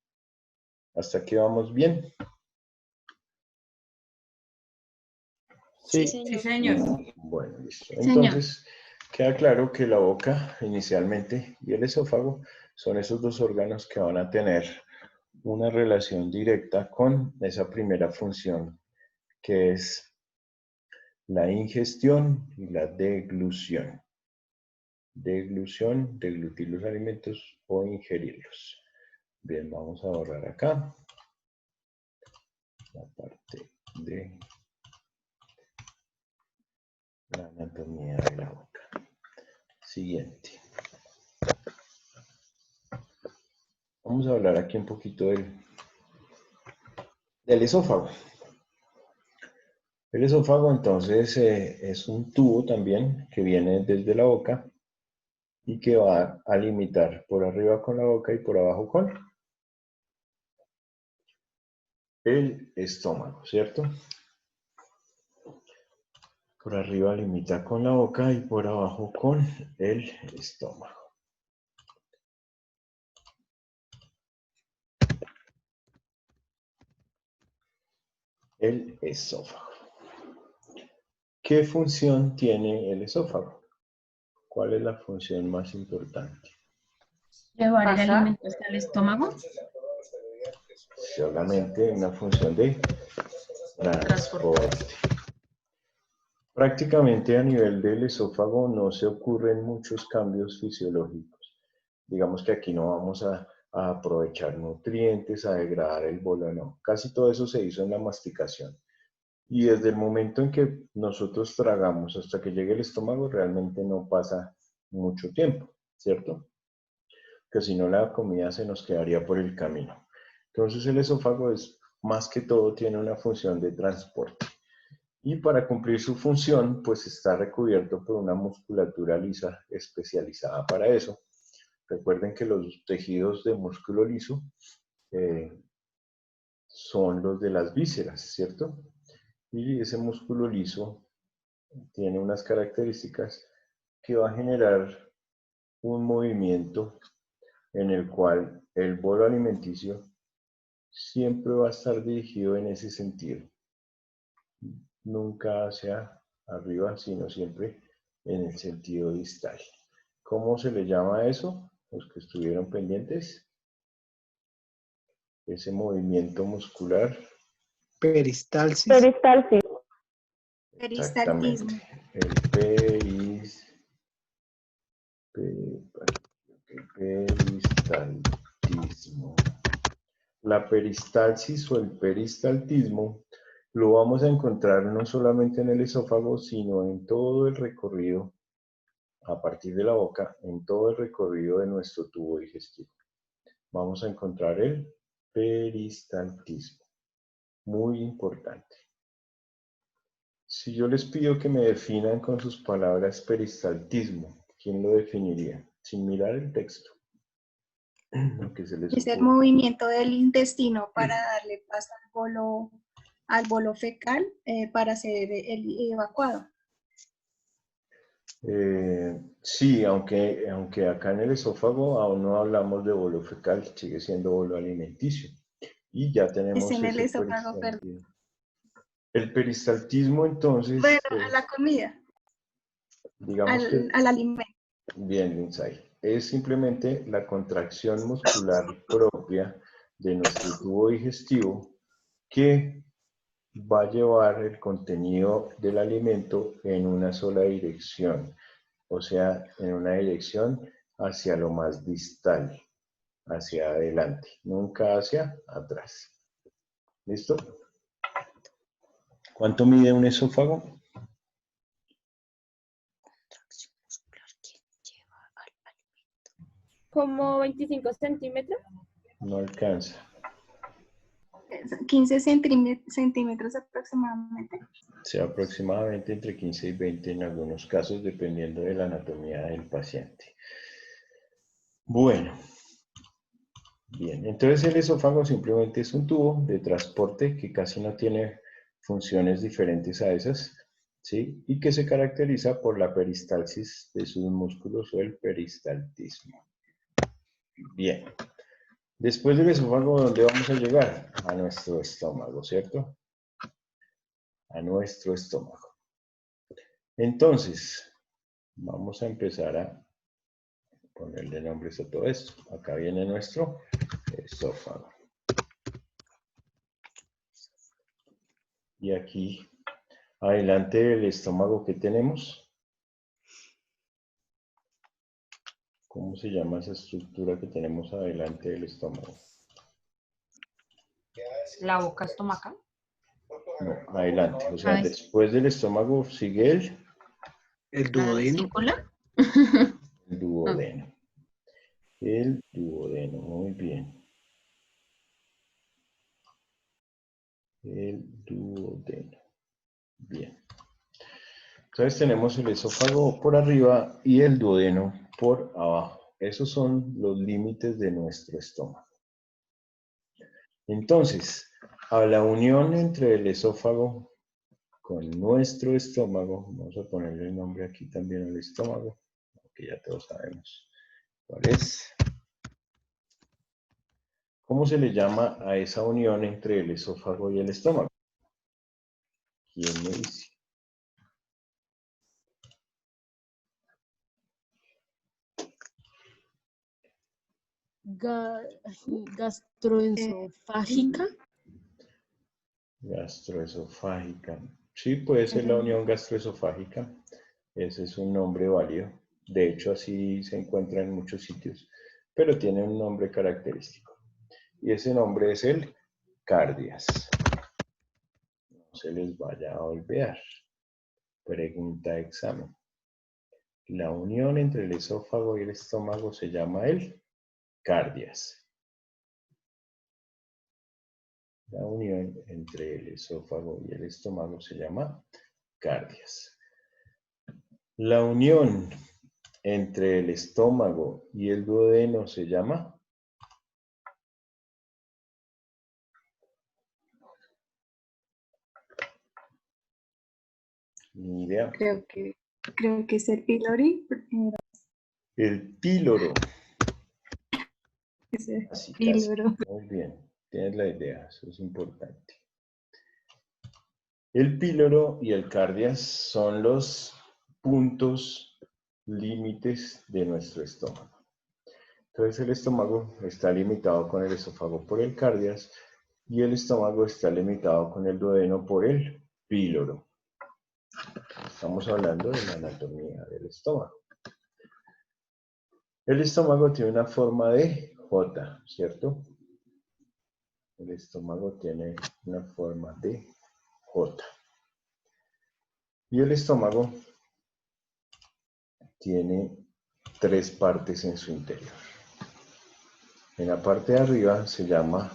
¿Hasta aquí vamos bien? Sí, señor. Bueno, listo. Señor. Entonces, queda claro que la boca inicialmente y el esófago son esos dos órganos que van a tener una relación directa con esa primera función que es la ingestión y la deglución. Deglución, deglutir los alimentos o ingerirlos. Bien, vamos a borrar acá la parte de la anatomía de la boca. Siguiente. Vamos a hablar aquí un poquito del esófago. El esófago entonces es un tubo también que viene desde la boca y que va a limitar por arriba con la boca y por abajo con el estómago, ¿cierto? Por arriba limita con la boca y por abajo con el estómago. El esófago. ¿Qué función tiene el esófago? ¿Cuál es la función más importante? ¿Llevar el alimento hasta el estómago? Solamente una función de transporte. Prácticamente a nivel del esófago no se ocurren muchos cambios fisiológicos. Digamos que aquí no vamos a aprovechar nutrientes, a degradar el bolo, no. Casi todo eso se hizo en la masticación. Y desde el momento en que nosotros tragamos hasta que llegue el estómago, realmente no pasa mucho tiempo, ¿cierto? Que si no la comida se nos quedaría por el camino. Entonces el esófago es, más que todo, tiene una función de transporte. Y para cumplir su función, pues está recubierto por una musculatura lisa especializada para eso. Recuerden que los tejidos de músculo liso son los de las vísceras, ¿cierto? Y ese músculo liso tiene unas características que va a generar un movimiento en el cual el bolo alimenticio siempre va a estar dirigido en ese sentido. Nunca hacia arriba, sino siempre en el sentido distal. ¿Cómo se le llama a eso? Los que estuvieron pendientes. Ese movimiento muscular. Peristalsis. Peristalsis. Peristaltismo. Exactamente. Peristaltismo. La peristalsis o el peristaltismo lo vamos a encontrar no solamente en el esófago, sino en todo el recorrido, a partir de la boca, en todo el recorrido de nuestro tubo digestivo. Vamos a encontrar el peristaltismo. Muy importante. Si yo les pido que me definan con sus palabras peristaltismo, ¿quién lo definiría? Sin mirar el texto. Es el movimiento del intestino para darle paso al bolo fecal para ser evacuado. Sí, aunque acá en el esófago aún no hablamos de bolo fecal, sigue siendo bolo alimenticio. Y ya tenemos Es en el ese esófago, perdón. El peristaltismo, entonces... Bueno, a la comida. Digamos al alimento. Bien, Lindsay. Es simplemente la contracción muscular propia de nuestro tubo digestivo que va a llevar el contenido del alimento en una sola dirección, o sea, en una dirección hacia lo más distal, hacia adelante, nunca hacia atrás. ¿Listo? ¿Cuánto mide un esófago? Como 25 centímetros. No alcanza. 15 centímetros aproximadamente. Sí, aproximadamente entre 15 y 20 en algunos casos, dependiendo de la anatomía del paciente. Bueno. Bien, entonces el esófago simplemente es un tubo de transporte que casi no tiene funciones diferentes a esas, ¿sí? Y que se caracteriza por la peristalsis de sus músculos o el peristaltismo. Bien. Después del esófago, ¿dónde vamos a llegar? A nuestro estómago, ¿cierto? A nuestro estómago. Entonces, vamos a empezar a ponerle nombres a todo esto. Acá viene nuestro esófago. Y aquí, adelante del estómago, ¿qué tenemos? ¿Cómo se llama esa estructura que tenemos adelante del estómago? La boca estomacal. No, adelante. O sea, después del estómago sigue el duodeno. El duodeno. El duodeno, muy bien. El duodeno. Bien. Entonces tenemos el esófago por arriba y el duodeno por abajo. Esos son los límites de nuestro estómago. Entonces, a la unión entre el esófago con nuestro estómago, vamos a ponerle el nombre aquí también al estómago, que ya todos sabemos cuál es. ¿Cómo se le llama a esa unión entre el esófago y el estómago? ¿Quién me dice? Gastroesofágica. Gastroesofágica. Sí, puede ser la unión gastroesofágica. Ese es un nombre válido. De hecho, así se encuentra en muchos sitios, pero tiene un nombre característico. Y ese nombre es el cardias. No se les vaya a olvidar. Pregunta de examen. La unión entre el esófago y el estómago se llama el cardias. La unión entre el esófago y el estómago se llama cardias. La unión entre el estómago y el duodeno se llama ni idea. Creo que es el pílori. El píloro. Ese Así, píloro. casi. Muy bien, tienes la idea, eso es importante. El píloro y el cardias son los puntos límites de nuestro estómago. Entonces el estómago está limitado con el esófago por el cardias y el estómago está limitado con el duodeno por el píloro. Estamos hablando de la anatomía del estómago. El estómago tiene una forma de J, ¿cierto? El estómago tiene una forma de J. Y el estómago tiene tres partes en su interior. En la parte de arriba se llama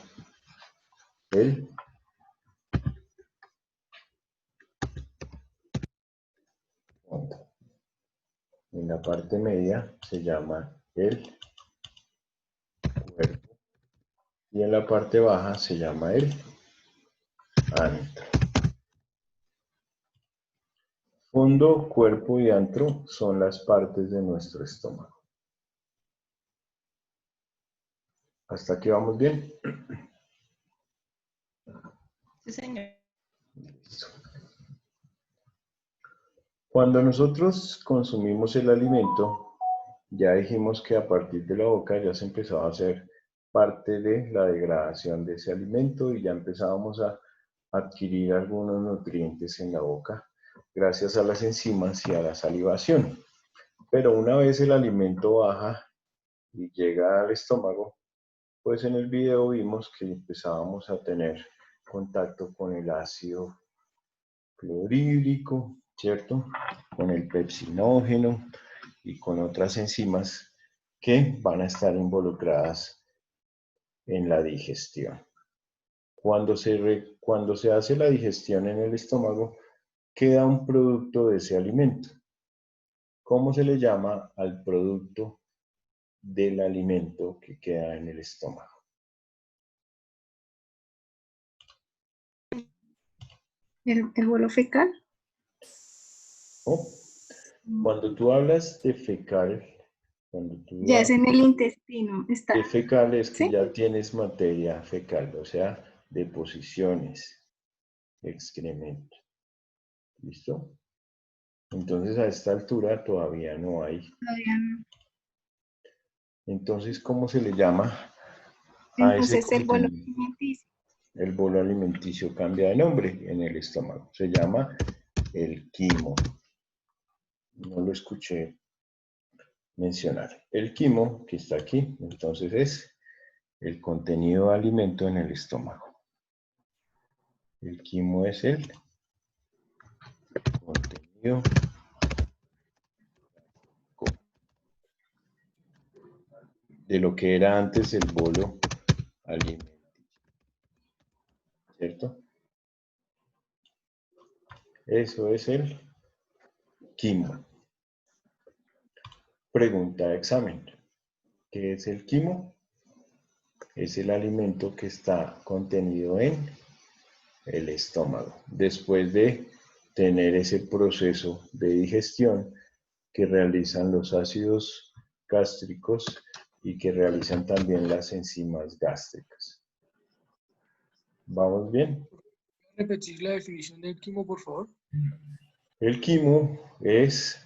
el fondo. En la parte media se llama el cuerpo. Y en la parte baja se llama el antro. Fondo, cuerpo y antro son las partes de nuestro estómago. ¿Hasta aquí vamos bien? Sí, señor. Listo. Cuando nosotros consumimos el alimento, ya dijimos que a partir de la boca ya se empezaba a hacer parte de la degradación de ese alimento y ya empezábamos a adquirir algunos nutrientes en la boca gracias a las enzimas y a la salivación. Pero una vez el alimento baja y llega al estómago, pues en el video vimos que empezábamos a tener contacto con el ácido clorhídrico, ¿cierto? Con el pepsinógeno y con otras enzimas que van a estar involucradas en la digestión. Cuando se hace la digestión en el estómago, queda un producto de ese alimento. ¿Cómo se le llama al producto del alimento que queda en el estómago? ¿El bolo fecal? ¿Oh? Cuando tú hablas de fecal, Ya es en el intestino. Está. de fecal es que ¿Sí? ya tienes materia fecal, o sea, deposiciones, excremento. ¿Listo? Entonces a esta altura todavía no hay. Todavía no. Entonces, ¿cómo se le llama a ese Entonces el bolo contenido? alimenticio. El bolo alimenticio cambia de nombre en el estómago. Se llama el quimo. No lo escuché mencionar. El quimo, que está aquí, entonces es el contenido de alimento en el estómago. El quimo es el contenido de lo que era antes el bolo alimenticio, ¿cierto? Eso es el quimo. Pregunta de examen. ¿Qué es el quimo? Es el alimento que está contenido en el estómago, después de tener ese proceso de digestión que realizan los ácidos gástricos y que realizan también las enzimas gástricas. ¿Vamos bien? ¿Repetir la definición del quimo, por favor? El quimo es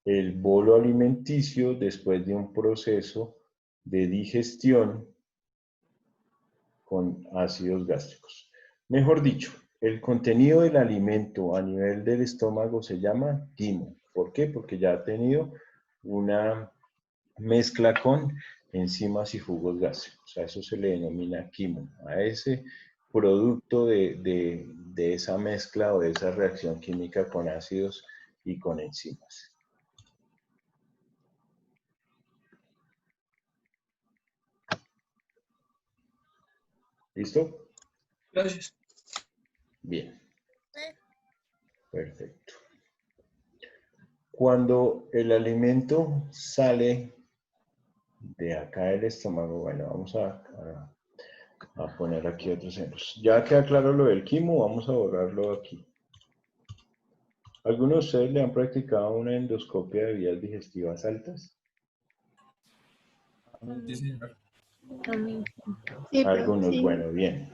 el bolo alimenticio después de un proceso de digestión con ácidos gástricos. Mejor dicho, el contenido del alimento a nivel del estómago se llama quimo. ¿Por qué? Porque ya ha tenido una mezcla con enzimas y jugos gástricos. A eso se le denomina quimo, a ese producto de esa mezcla o de esa reacción química con ácidos y con enzimas. ¿Listo? Gracias. Bien. Perfecto. Cuando el alimento sale de acá del estómago, bueno, vamos a poner aquí otros ejemplos. Ya queda claro lo del quimo, vamos a borrarlo aquí. ¿Algunos de ustedes le han practicado una endoscopia de vías digestivas altas? Sí, señor. Algunos, sí. bueno, bien.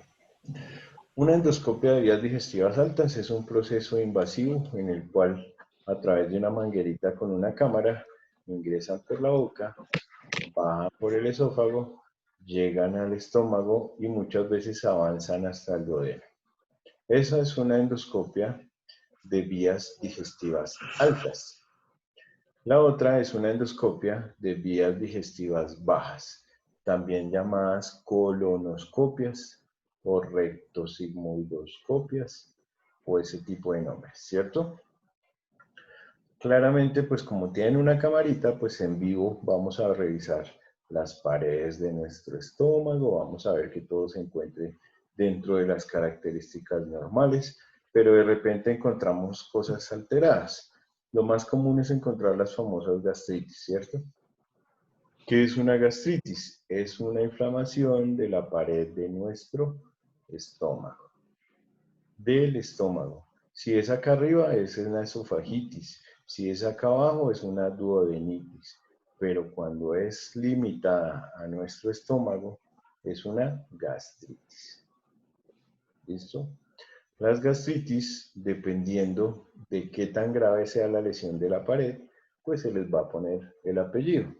Una endoscopia de vías digestivas altas es un proceso invasivo en el cual a través de una manguerita con una cámara ingresan por la boca, bajan por el esófago, llegan al estómago y muchas veces avanzan hasta el duodeno. Esa es una endoscopia de vías digestivas altas. La otra es una endoscopia de vías digestivas bajas, también llamadas colonoscopias o rectosigmoidoscopias o ese tipo de nombres, ¿cierto? Claramente, pues como tienen una camarita, pues en vivo vamos a revisar las paredes de nuestro estómago, vamos a ver que todo se encuentre dentro de las características normales, pero de repente encontramos cosas alteradas. Lo más común es encontrar las famosas gastritis, ¿cierto? ¿Qué es una gastritis? Es una inflamación de la pared de nuestro estómago. Del estómago. Si es acá arriba, es una esofagitis. Si es acá abajo, es una duodenitis. Pero cuando es limitada a nuestro estómago, es una gastritis. ¿Listo? Las gastritis, dependiendo de qué tan grave sea la lesión de la pared, pues se les va a poner el apellido.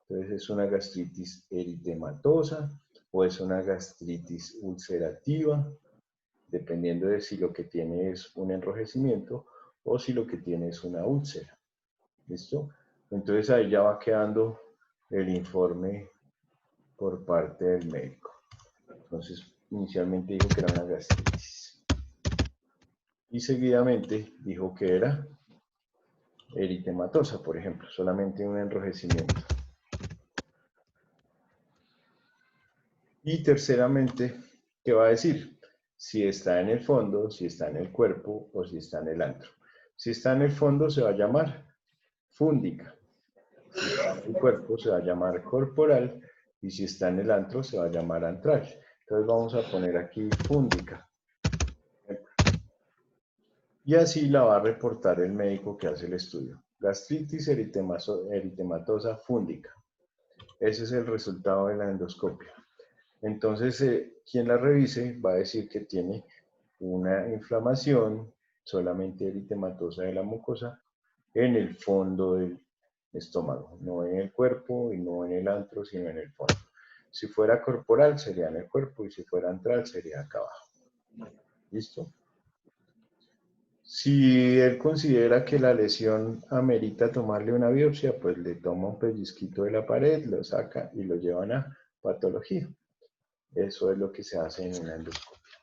Entonces es una gastritis eritematosa o es una gastritis ulcerativa, dependiendo de si lo que tiene es un enrojecimiento o si lo que tiene es una úlcera. ¿Listo? Entonces ahí ya va quedando el informe por parte del médico. Entonces, inicialmente dijo que era una gastritis. Y seguidamente dijo que era eritematosa, por ejemplo, solamente un enrojecimiento. Y terceramente, ¿qué va a decir? Si está en el fondo, si está en el cuerpo o si está en el antro. Si está en el fondo se va a llamar fúndica. Si está en el cuerpo se va a llamar corporal y si está en el antro se va a llamar antral. Entonces vamos a poner aquí fúndica. Y así la va a reportar el médico que hace el estudio. Gastritis eritematosa fúndica. Ese es el resultado de la endoscopia. Entonces, quien la revise va a decir que tiene una inflamación solamente eritematosa de la mucosa en el fondo del estómago, no en el cuerpo y no en el antro, sino en el fondo. Si fuera corporal sería en el cuerpo y si fuera antral sería acá abajo. ¿Listo? Si él considera que la lesión amerita tomarle una biopsia, pues le toma un pellizquito de la pared, lo saca y lo llevan a patología. Eso es lo que se hace en una endoscopia.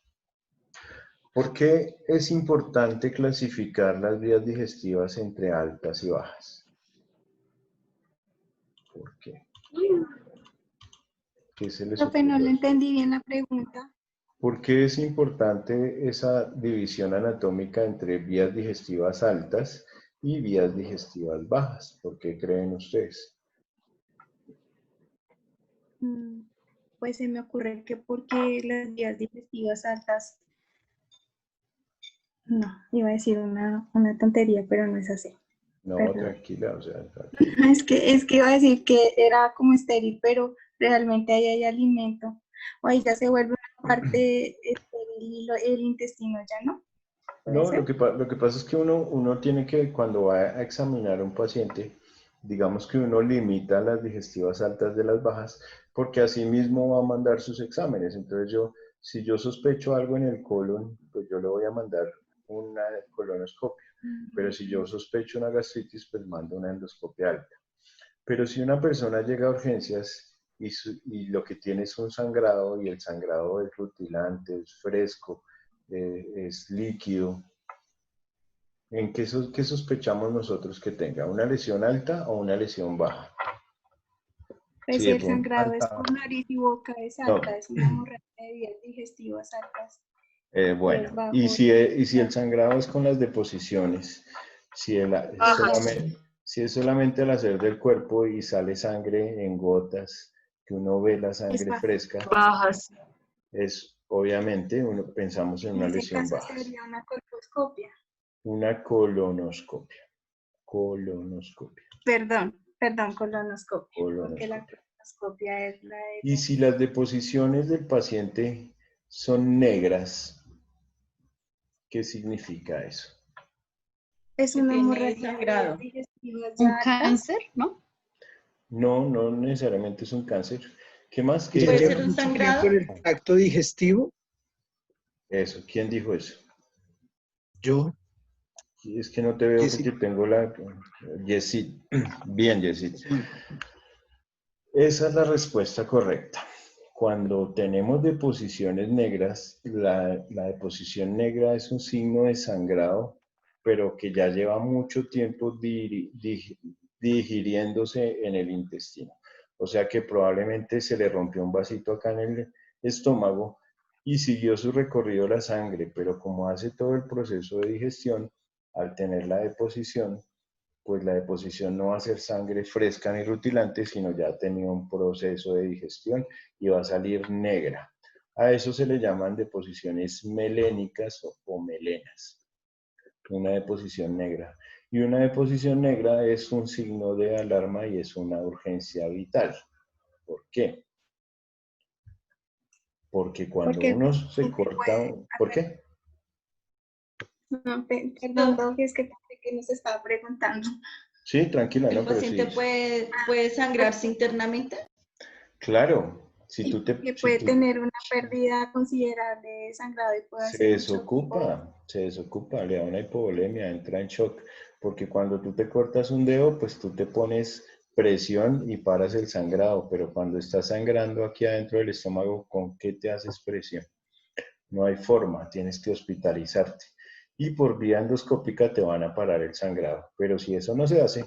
¿Por qué es importante clasificar las vías digestivas entre altas y bajas? ¿Por qué? ¿Qué se les Profe, no ocurre? le entendí bien la pregunta. ¿Por qué es importante esa división anatómica entre vías digestivas altas y vías digestivas bajas? ¿Por qué creen ustedes? Pues se me ocurre que porque las vías digestivas altas, no, iba a decir una tontería, pero no es así. No, Perdón. tranquila, o sea, Es que iba a decir que era como estéril, pero realmente ahí hay alimento. O ahí ya se vuelve una parte estéril el intestino, ¿ya no? no, ser? lo que pasa es que uno tiene que, cuando va a examinar a un paciente, digamos que uno limita las digestivas altas de las bajas, porque así mismo va a mandar sus exámenes. Entonces si yo sospecho algo en el colon, pues yo le voy a mandar una colonoscopia. Pero si yo sospecho una gastritis, pues mando una endoscopia alta. Pero si una persona llega a urgencias y lo que tiene es un sangrado, y el sangrado es rutilante, es fresco, es líquido, ¿en qué sospechamos nosotros que tenga? ¿Una lesión alta o una lesión baja? Pues Sí, si el sangrado es alta. por nariz y boca, es alta, es una hemorragia de vías digestivas altas. Bueno, Pues bajo. y si el sangrado es con las deposiciones, si es solamente al hacer del cuerpo y sale sangre en gotas, que uno ve la sangre fresca, Bajas. es obviamente, pensamos en una En ese lesión caso baja. sería una colposcopia. Una colonoscopia. Colonoscopia. Perdón, colonoscopia. Porque la colonoscopia es la de... Y si las deposiciones del paciente son negras, ¿qué significa eso? Es una hemorragia sangrado. digestiva. ¿Un cáncer, no? No, no necesariamente es un cáncer. ¿Qué más? ¿Qué ¿Puede dijo? ser un sangrado? ¿Por el tracto digestivo? Eso, ¿quién dijo eso? Yo. Es que no te veo Yesid. porque tengo la... Yesid. Bien, Yesid. Esa es la respuesta correcta. Cuando tenemos deposiciones negras, la deposición negra es un signo de sangrado, pero que ya lleva mucho tiempo digiriéndose en el intestino. O sea que probablemente se le rompió un vasito acá en el estómago y siguió su recorrido la sangre, pero como hace todo el proceso de digestión, al tener la deposición, pues la deposición no va a ser sangre fresca ni rutilante, sino ya ha tenido un proceso de digestión y va a salir negra. A eso se le llaman deposiciones melénicas o melenas. Una deposición negra. Y una deposición negra es un signo de alarma y es una urgencia vital. ¿Por qué? Porque cuando uno se corta... ¿Por qué? No, perdón, es que pensé que nos estaba preguntando. Sí, tranquila, ¿El ¿no? Pero paciente sí. puede sangrarse internamente? Claro, si tú te... Que puede tener una pérdida considerable de sangrado y puede Se hacer desocupa, le da una hipovolemia, entra en shock, porque cuando tú te cortas un dedo, pues tú te pones presión y paras el sangrado, pero cuando estás sangrando aquí adentro del estómago, ¿con qué te haces presión? No hay forma, tienes que hospitalizarte. Y por vía endoscópica te van a parar el sangrado, pero si eso no se hace,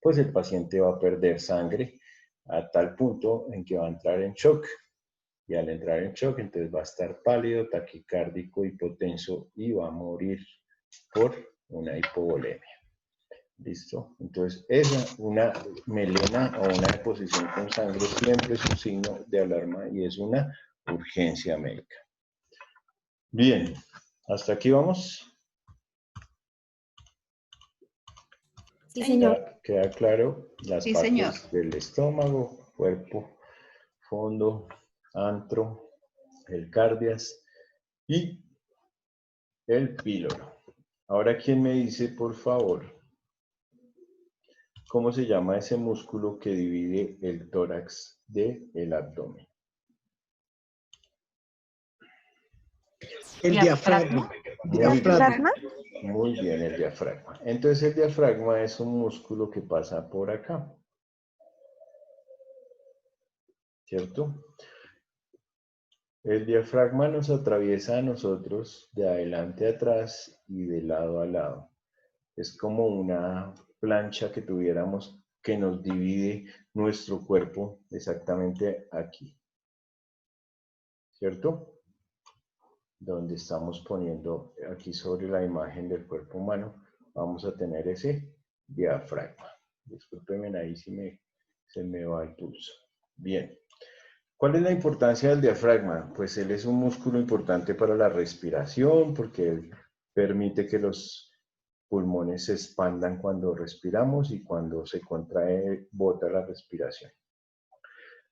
pues el paciente va a perder sangre a tal punto en que va a entrar en shock. Y al entrar en shock, entonces va a estar pálido, taquicárdico, hipotenso y va a morir por una hipovolemia. ¿Listo? Entonces, una melena o una deposición con sangre siempre es un signo de alarma y es una urgencia médica. Bien, ¿hasta aquí vamos? Sí, señor. ¿Queda claro? Las Sí, partes señor. del estómago, cuerpo, fondo, antro, el cardias y el píloro. Ahora, ¿quién me dice, por favor, cómo se llama ese músculo que divide el tórax del abdomen? El diafragma. Muy bien, el diafragma. Entonces, el diafragma es un músculo que pasa por acá. ¿Cierto? El diafragma nos atraviesa a nosotros de adelante a atrás y de lado a lado. Es como una plancha que tuviéramos que nos divide nuestro cuerpo exactamente aquí. ¿Cierto? Donde estamos poniendo aquí sobre la imagen del cuerpo humano, vamos a tener ese diafragma. Discúlpenme ahí si se me va el pulso. Bien. ¿Cuál es la importancia del diafragma? Pues él es un músculo importante para la respiración porque él permite que los pulmones se expandan cuando respiramos y cuando se contrae, bota la respiración.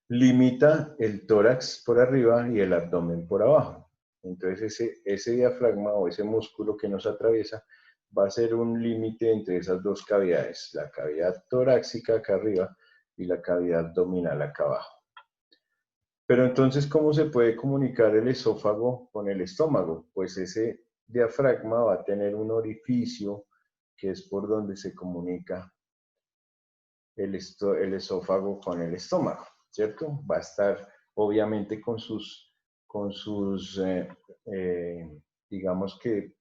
Limita el tórax por arriba y el abdomen por abajo. Entonces ese diafragma o ese músculo que nos atraviesa va a ser un límite entre esas dos cavidades, la cavidad torácica acá arriba y la cavidad abdominal acá abajo. Pero entonces, ¿cómo se puede comunicar el esófago con el estómago? Pues ese diafragma va a tener un orificio que es por donde se comunica el esófago con el estómago, ¿cierto? Va a estar obviamente con sus digamos que,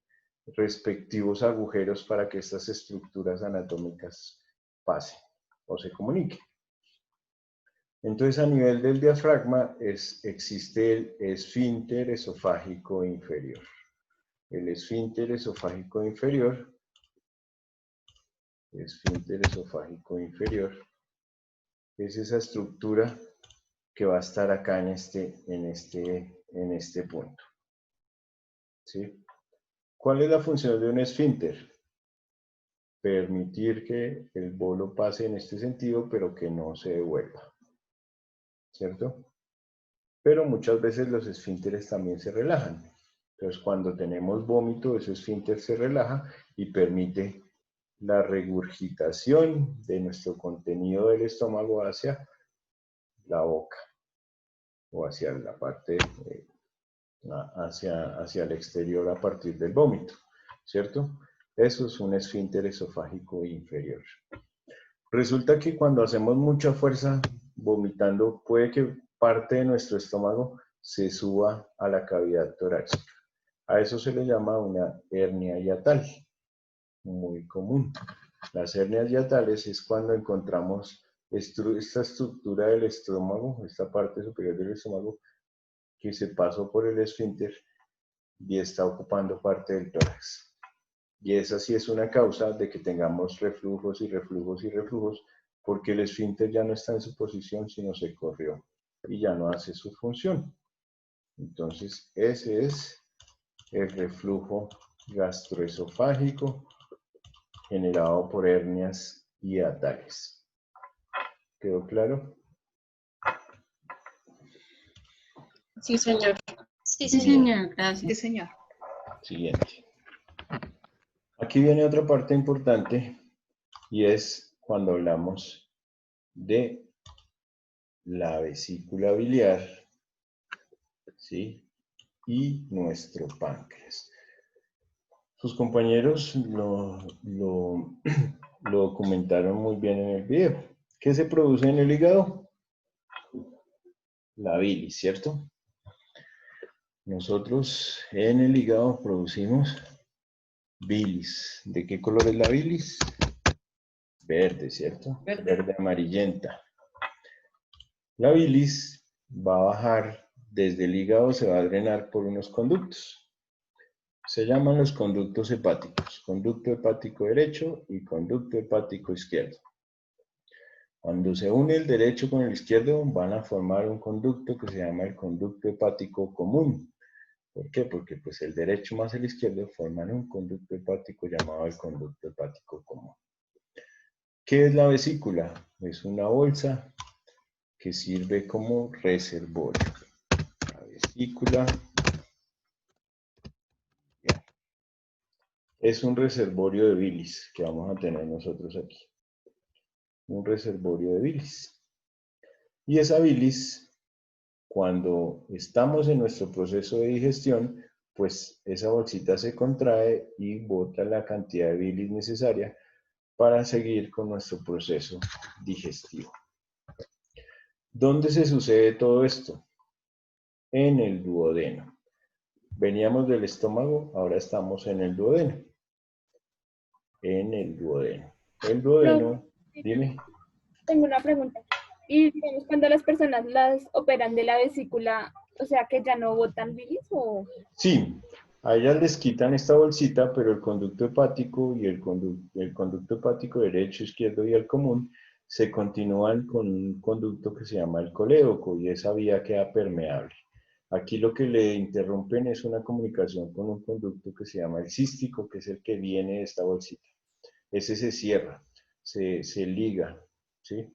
respectivos agujeros para que estas estructuras anatómicas pasen o se comuniquen. Entonces, a nivel del diafragma existe el esfínter esofágico inferior. El esfínter esofágico inferior es esa estructura que va a estar acá en este punto. ¿Sí? ¿Cuál es la función de un esfínter? Permitir que el bolo pase en este sentido, pero que no se devuelva. ¿Cierto? Pero muchas veces los esfínteres también se relajan. Entonces, cuando tenemos vómito, ese esfínter se relaja y permite la regurgitación de nuestro contenido del estómago hacia la boca o hacia la parte, hacia el exterior a partir del vómito, ¿cierto? Eso es un esfínter esofágico inferior. Resulta que cuando hacemos mucha fuerza vomitando, puede que parte de nuestro estómago se suba a la cavidad torácica. A eso se le llama una hernia hiatal, muy común. Las hernias hiatales es cuando encontramos esta estructura del estómago, esta parte superior del estómago, que se pasó por el esfínter y está ocupando parte del tórax. Y esa sí es una causa de que tengamos reflujos y reflujos y reflujos, porque el esfínter ya no está en su posición, sino se corrió y ya no hace su función. Entonces, ese es el reflujo gastroesofágico generado por hernias hiatales. ¿Quedó claro? Sí, señor. Sí, señor. Gracias. Sí, señor. Siguiente. Aquí viene otra parte importante y es cuando hablamos de la vesícula biliar, ¿sí? Y nuestro páncreas. Sus compañeros lo documentaron muy bien en el video. ¿Qué se produce en el hígado? La bilis, ¿cierto? Nosotros en el hígado producimos bilis. ¿De qué color es la bilis? Verde, ¿cierto? Verde amarillenta. La bilis va a bajar desde el hígado, se va a drenar por unos conductos. Se llaman los conductos hepáticos. Conducto hepático derecho y conducto hepático izquierdo. Cuando se une el derecho con el izquierdo, van a formar un conducto que se llama el conducto hepático común. ¿Por qué? Porque pues el derecho más el izquierdo forman un conducto hepático llamado el conducto hepático común. ¿Qué es la vesícula? Es una bolsa que sirve como reservorio. La vesícula es un reservorio de bilis que vamos a tener nosotros aquí. Un reservorio de bilis. Y esa bilis, cuando estamos en nuestro proceso de digestión, pues esa bolsita se contrae y bota la cantidad de bilis necesaria para seguir con nuestro proceso digestivo. ¿Dónde se sucede todo esto? en el duodeno. Veníamos del estómago, ahora estamos en el duodeno. En el duodeno. El duodeno, dime. Tengo una pregunta. Y digamos, cuando las personas las operan de la vesícula, o sea que ya no botan bilis o... Sí, a ellas les quitan esta bolsita, pero el conducto hepático y el conducto hepático derecho, izquierdo y el común se continúan con un conducto que se llama el colédoco y esa vía queda permeable. Aquí lo que le interrumpen es una comunicación con un conducto que se llama el cístico, que es el que viene de esta bolsita. Ese se cierra, se liga, ¿sí?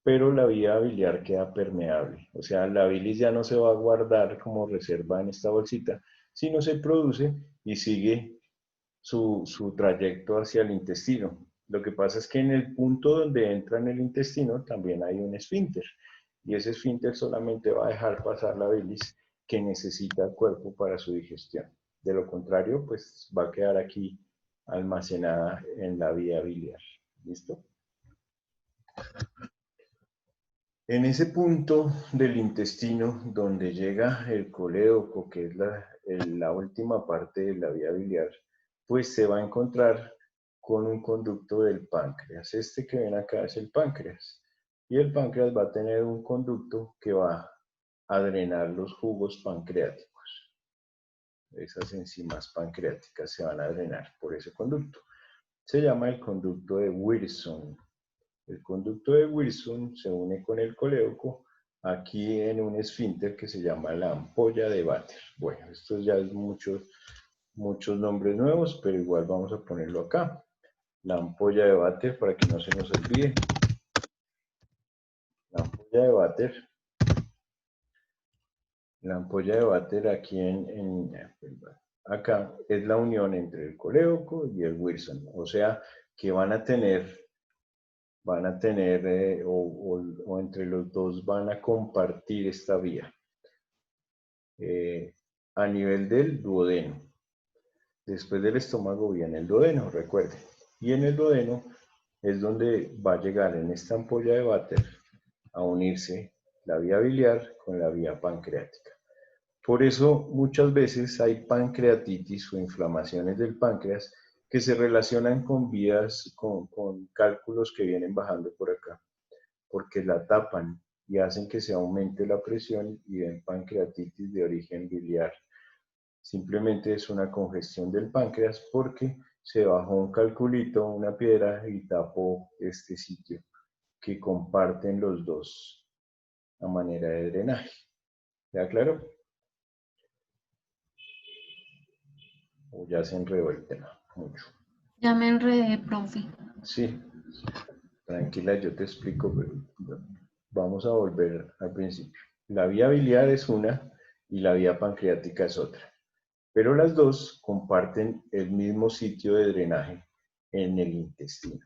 Pero la vía biliar queda permeable. O sea, la bilis ya no se va a guardar como reserva en esta bolsita, sino se produce y sigue su trayecto hacia el intestino. Lo que pasa es que en el punto donde entra en el intestino también hay un esfínter. Y ese esfínter solamente va a dejar pasar la bilis que necesita el cuerpo para su digestión. De lo contrario, pues va a quedar aquí almacenada en la vía biliar. ¿Listo? En ese punto del intestino donde llega el colédoco, que es la última parte de la vía biliar, pues se va a encontrar con un conducto del páncreas. Este que ven acá es el páncreas. Y el páncreas va a tener un conducto que va a drenar los jugos pancreáticos. Esas enzimas pancreáticas se van a drenar por ese conducto. Se llama el conducto de Wilson. El conducto de Wilson se une con el colédoco aquí en un esfínter que se llama la ampolla de Vater. Bueno, esto ya es muchos nombres nuevos, pero igual vamos a ponerlo acá. La ampolla de Vater para que no se nos olvide. La ampolla de Vater. La ampolla de Vater aquí acá es la unión entre el colédoco y el Wilson. O sea que van a tener o entre los dos van a compartir esta vía a nivel del duodeno. Después del estómago viene el duodeno, recuerden. Y en el duodeno es donde va a llegar en esta ampolla de Vater a unirse la vía biliar con la vía pancreática. Por eso muchas veces hay pancreatitis o inflamaciones del páncreas que se relacionan con vías, con cálculos que vienen bajando por acá, porque la tapan y hacen que se aumente la presión y den pancreatitis de origen biliar. Simplemente es una congestión del páncreas porque se bajó un calculito, una piedra y tapó este sitio que comparten los dos a manera de drenaje. ¿Ya claro? O ya se enredó el tema mucho. Ya me enredé, profe. Sí, tranquila, yo te explico, pero vamos a volver al principio. La vía biliar es una y la vía pancreática es otra, pero las dos comparten el mismo sitio de drenaje en el intestino.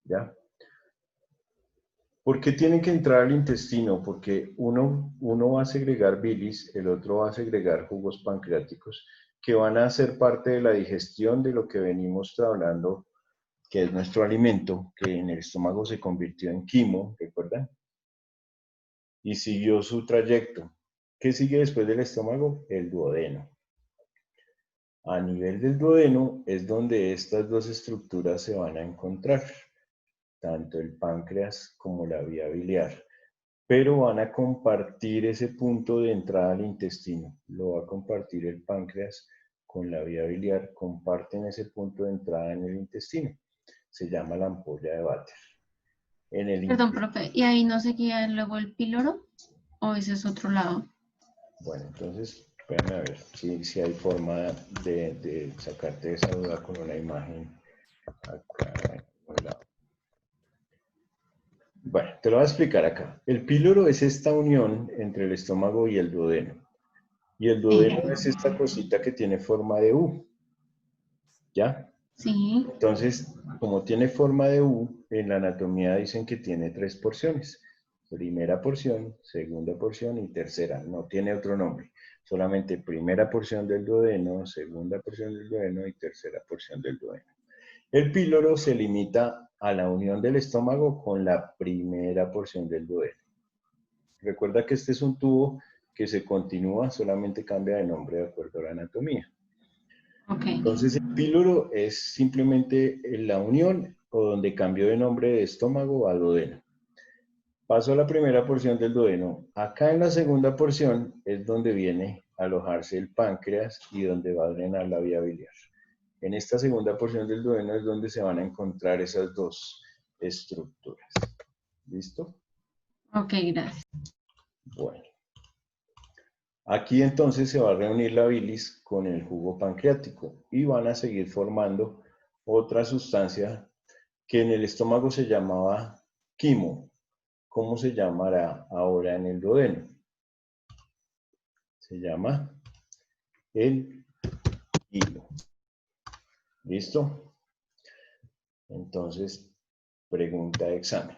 ¿Ya? ¿Por qué tienen que entrar al intestino? Porque uno va a segregar bilis, el otro va a segregar jugos pancreáticos que van a ser parte de la digestión de lo que venimos hablando, que es nuestro alimento, que en el estómago se convirtió en quimo, ¿recuerdan? Y siguió su trayecto. ¿Qué sigue después del estómago? El duodeno. A nivel del duodeno es donde estas dos estructuras se van a encontrar, tanto el páncreas como la vía biliar, pero van a compartir ese punto de entrada al intestino. Lo va a compartir el páncreas con la vía biliar, comparten ese punto de entrada en el intestino. Se llama la ampolla de Vater. Perdón, profe, ¿y ahí no seguía luego el píloro? ¿O ese es otro lado? Bueno, entonces, espérame a ver si hay forma de sacarte esa duda con una imagen acá en un lado. Bueno, te lo voy a explicar acá. El píloro es esta unión entre el estómago y el duodeno. Y el duodeno es esta cosita que tiene forma de U. ¿Ya? Sí. Entonces, como tiene forma de U, en la anatomía dicen que tiene 3 porciones. Primera porción, segunda porción y tercera. No tiene otro nombre. Solamente primera porción del duodeno, segunda porción del duodeno y tercera porción del duodeno. El píloro se limita a la unión del estómago con la primera porción del duodeno. Recuerda que este es un tubo que se continúa, solamente cambia de nombre de acuerdo a la anatomía. Entonces el píloro es simplemente la unión o donde cambió de nombre de estómago a duodeno. Paso a la primera porción del duodeno. Acá en la segunda porción es donde viene a alojarse el páncreas y donde va a drenar la vía biliar. En esta segunda porción del duodeno es donde se van a encontrar esas dos estructuras. ¿Listo? Ok, gracias. Bueno. Aquí entonces se va a reunir la bilis con el jugo pancreático y van a seguir formando otra sustancia que en el estómago se llamaba quimo. ¿Cómo se llamará ahora en el duodeno? Se llama el hilo. ¿Listo? Entonces, pregunta de examen.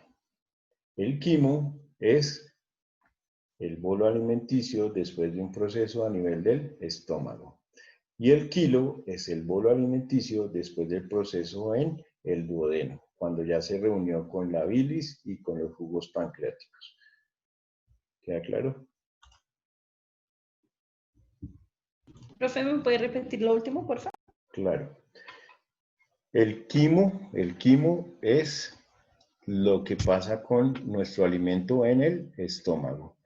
El quimo es el bolo alimenticio después de un proceso a nivel del estómago. Y el kilo es el bolo alimenticio después del proceso en el duodeno, cuando ya se reunió con la bilis y con los jugos pancreáticos. ¿Queda claro? Profe, ¿me puede repetir lo último, por favor? Claro. El quimo es lo que pasa con nuestro alimento en el estómago.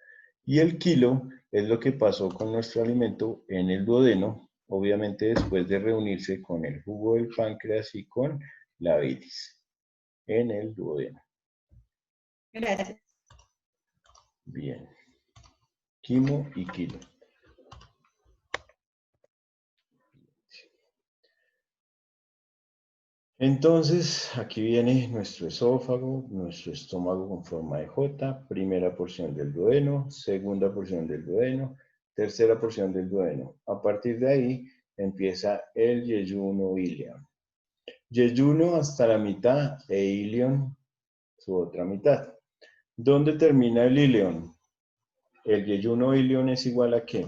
Y el kilo es lo que pasó con nuestro alimento en el duodeno, obviamente después de reunirse con el jugo del páncreas y con la bilis en el duodeno. Gracias. Bien. Quimo y kilo. Entonces, aquí viene nuestro esófago, nuestro estómago con forma de J, primera porción del duodeno, segunda porción del duodeno, tercera porción del duodeno. A partir de ahí empieza el yeyuno ilion. Yeyuno hasta la mitad e ilion su otra mitad. ¿Dónde termina el ilion? El yeyuno ilion es igual a ¿qué?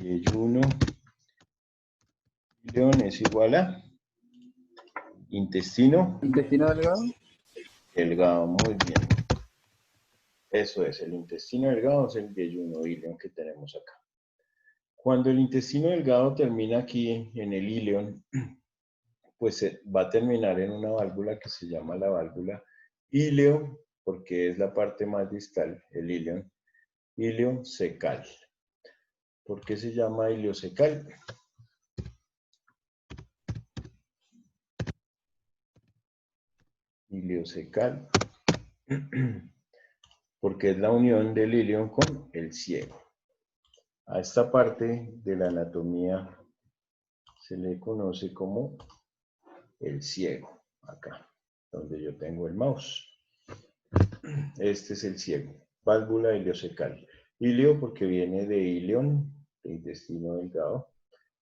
Yeyuno ilion es igual a intestino. ¿Intestino delgado? Delgado, muy bien. Eso es, el intestino delgado es el yeyuno ilion que tenemos acá. Cuando el intestino delgado termina aquí en el ilion, pues va a terminar en una válvula que se llama la válvula ileo, porque es la parte más distal, el ilion, ileocecal. ¿Por qué se llama ileocecal? Ileocecal, porque es la unión del ilion con el ciego. A esta parte de la anatomía se le conoce como el ciego, acá, donde yo tengo el mouse. Este es el ciego, válvula ileocecal. Ileo porque viene de ilion, de intestino delgado,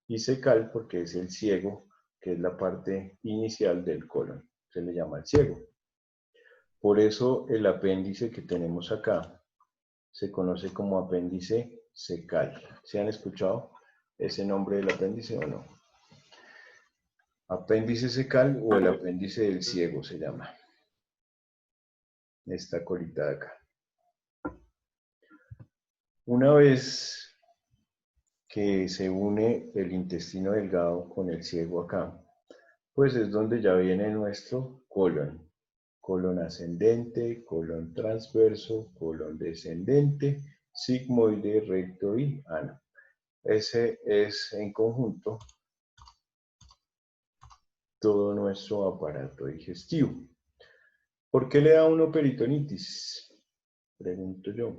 y cecal porque es el ciego, que es la parte inicial del colon. Se le llama el ciego. Por eso el apéndice que tenemos acá se conoce como apéndice cecal. ¿Se han escuchado ese nombre del apéndice o no? Apéndice cecal o el apéndice del ciego se llama. Esta colita de acá. Una vez que se une el intestino delgado con el ciego acá, pues es donde ya viene nuestro colon. Colon ascendente, colon transverso, colon descendente, sigmoide, recto y ano. Ese es en conjunto todo nuestro aparato digestivo. ¿Por qué le da uno peritonitis? Pregunto yo.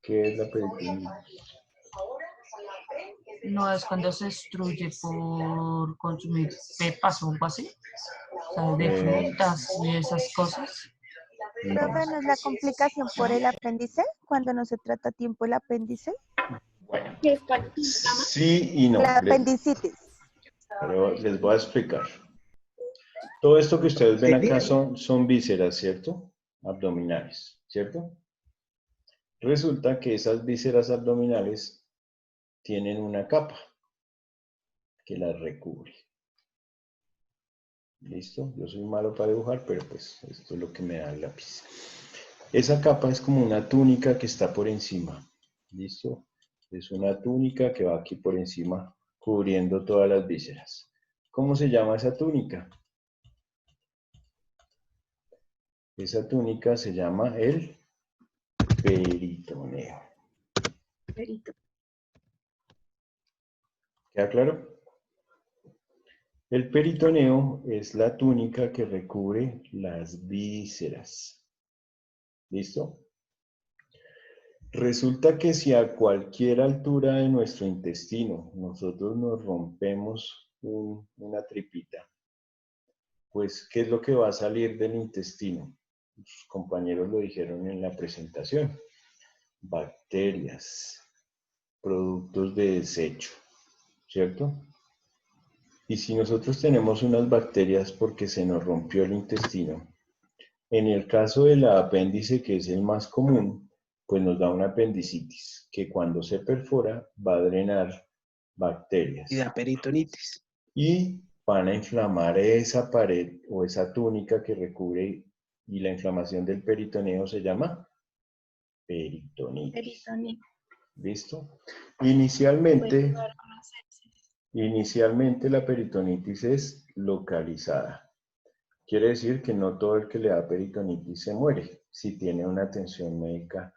¿Qué es la peritonitis? No es cuando se destruye por consumir pepas o algo así. O sea, de frutas y esas cosas. Profe, ¿no es la complicación por el apéndice? Cuando no se trata a tiempo el apéndice. Bueno, sí y no. La apendicitis. Pero les voy a explicar. Todo esto que ustedes ven acá son vísceras, ¿cierto? Abdominales, ¿cierto? Resulta que esas vísceras abdominales tienen una capa que las recubre. ¿Listo? Yo soy malo para dibujar, pero pues esto es lo que me da el lápiz. Esa capa es como una túnica que está por encima. ¿Listo? Es una túnica que va aquí por encima, cubriendo todas las vísceras. ¿Cómo se llama esa túnica? Esa túnica se llama el peritoneo. ¿Queda claro? El peritoneo es la túnica que recubre las vísceras. ¿Listo? Resulta que si a cualquier altura de nuestro intestino nosotros nos rompemos una tripita, pues, ¿qué es lo que va a salir del intestino? Sus compañeros lo dijeron en la presentación. Bacterias, productos de desecho, ¿cierto? Y si nosotros tenemos unas bacterias porque se nos rompió el intestino, en el caso del apéndice, que es el más común, pues nos da una apendicitis, que cuando se perfora va a drenar bacterias. Y da peritonitis. Y van a inflamar esa pared o esa túnica que recubre, y la inflamación del peritoneo se llama peritonitis. ¿Listo? Inicialmente la peritonitis es localizada. Quiere decir que no todo el que le da peritonitis se muere, si tiene una atención médica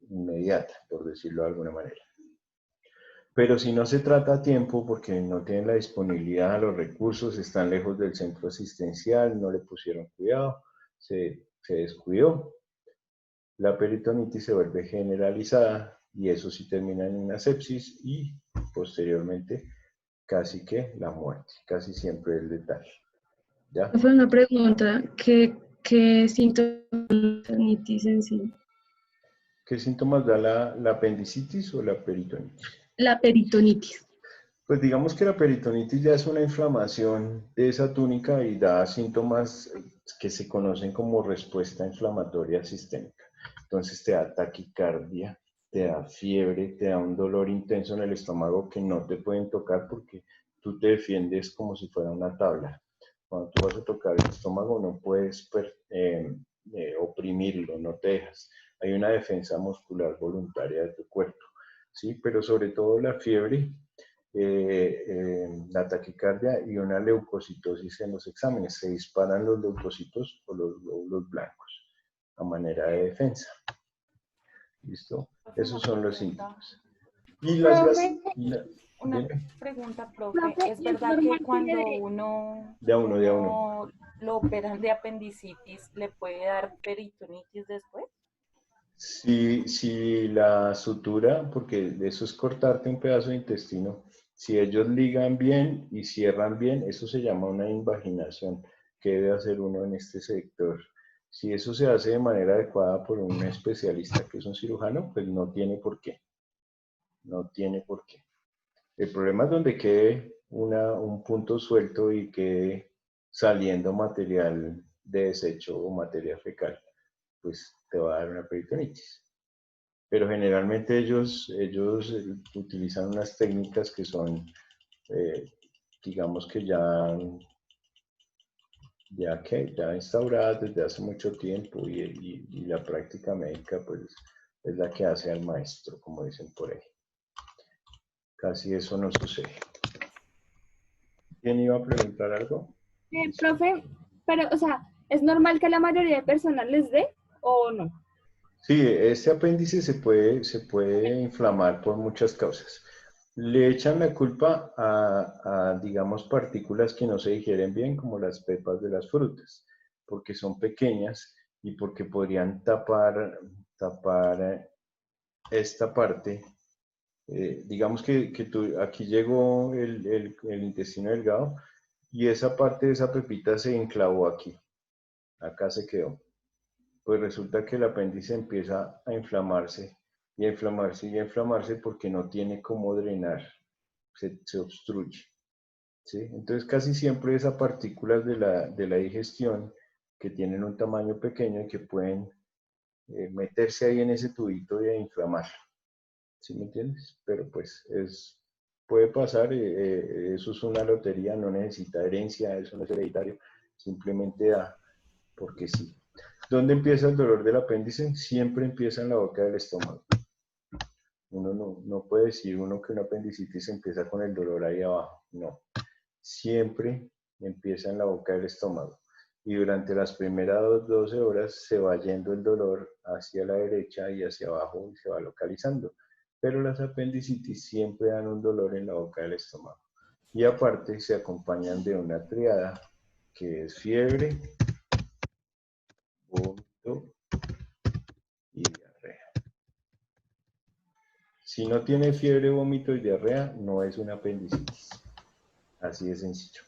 inmediata, por decirlo de alguna manera. Pero si no se trata a tiempo, porque no tienen la disponibilidad, los recursos, están lejos del centro asistencial, no le pusieron cuidado, se descuidó, la peritonitis se vuelve generalizada y eso sí termina en una sepsis y posteriormente casi que la muerte, casi siempre es letal. ¿Ya? Fue una pregunta, ¿qué síntomas da la peritonitis en sí? ¿Qué síntomas da la apendicitis o la peritonitis? La peritonitis. Pues digamos que la peritonitis ya es una inflamación de esa túnica y da síntomas que se conocen como respuesta inflamatoria sistémica. Entonces te da taquicardia, te da fiebre, te da un dolor intenso en el estómago que no te pueden tocar porque tú te defiendes como si fuera una tabla. Cuando tú vas a tocar el estómago no puedes oprimirlo, no te dejas. Hay una defensa muscular voluntaria de tu cuerpo, ¿sí? Pero sobre todo la fiebre, la taquicardia y una leucocitosis en los exámenes. Se disparan los leucocitos o los glóbulos blancos a manera de defensa. ¿Listo? Esos son los síntomas. Y una pregunta, profe. ¿Es verdad que cuando uno lo operan de apendicitis, le puede dar peritonitis después? Si la sutura, porque eso es cortarte un pedazo de intestino, si ellos ligan bien y cierran bien, eso se llama una invaginación que debe hacer uno en este sector. Si eso se hace de manera adecuada por un especialista que es un cirujano, pues no tiene por qué. No tiene por qué. El problema es donde quede un punto suelto y quede saliendo material de desecho o materia fecal, pues te va a dar una peritonitis. Pero generalmente ellos utilizan unas técnicas que son, digamos que ya instauradas desde hace mucho tiempo y la práctica médica pues es la que hace al maestro, como dicen por ahí. Casi eso no sucede. ¿Quién iba a preguntar algo? Profe, pero, o sea, ¿es normal que a la mayoría de personas les dé o no? Sí, este apéndice se puede inflamar por muchas causas. Le echan la culpa a, digamos, partículas que no se digieren bien, como las pepas de las frutas, porque son pequeñas y porque podrían tapar esta parte. Digamos que aquí llegó el intestino delgado y esa parte de esa pepita se enclavó aquí. Acá se quedó. Pues resulta que el apéndice empieza a inflamarse y a inflamarse y a inflamarse porque no tiene cómo drenar, se obstruye, ¿sí? Entonces casi siempre esas partículas de la digestión que tienen un tamaño pequeño y que pueden meterse ahí en ese tubito e inflamar, ¿sí me entiendes? Pero pues puede pasar, eso es una lotería, no necesita herencia, eso no es hereditario, simplemente da porque sí. ¿Dónde empieza el dolor del apéndice? Siempre empieza en la boca del estómago. Uno no puede decir que una apendicitis empieza con el dolor ahí abajo. No. Siempre empieza en la boca del estómago. Y durante las primeras 12 horas se va yendo el dolor hacia la derecha y hacia abajo y se va localizando. Pero las apendicitis siempre dan un dolor en la boca del estómago. Y aparte se acompañan de una triada que es fiebre, vómito y diarrea. Si no tiene fiebre, vómito y diarrea, no es una apendicitis. Así de sencillo.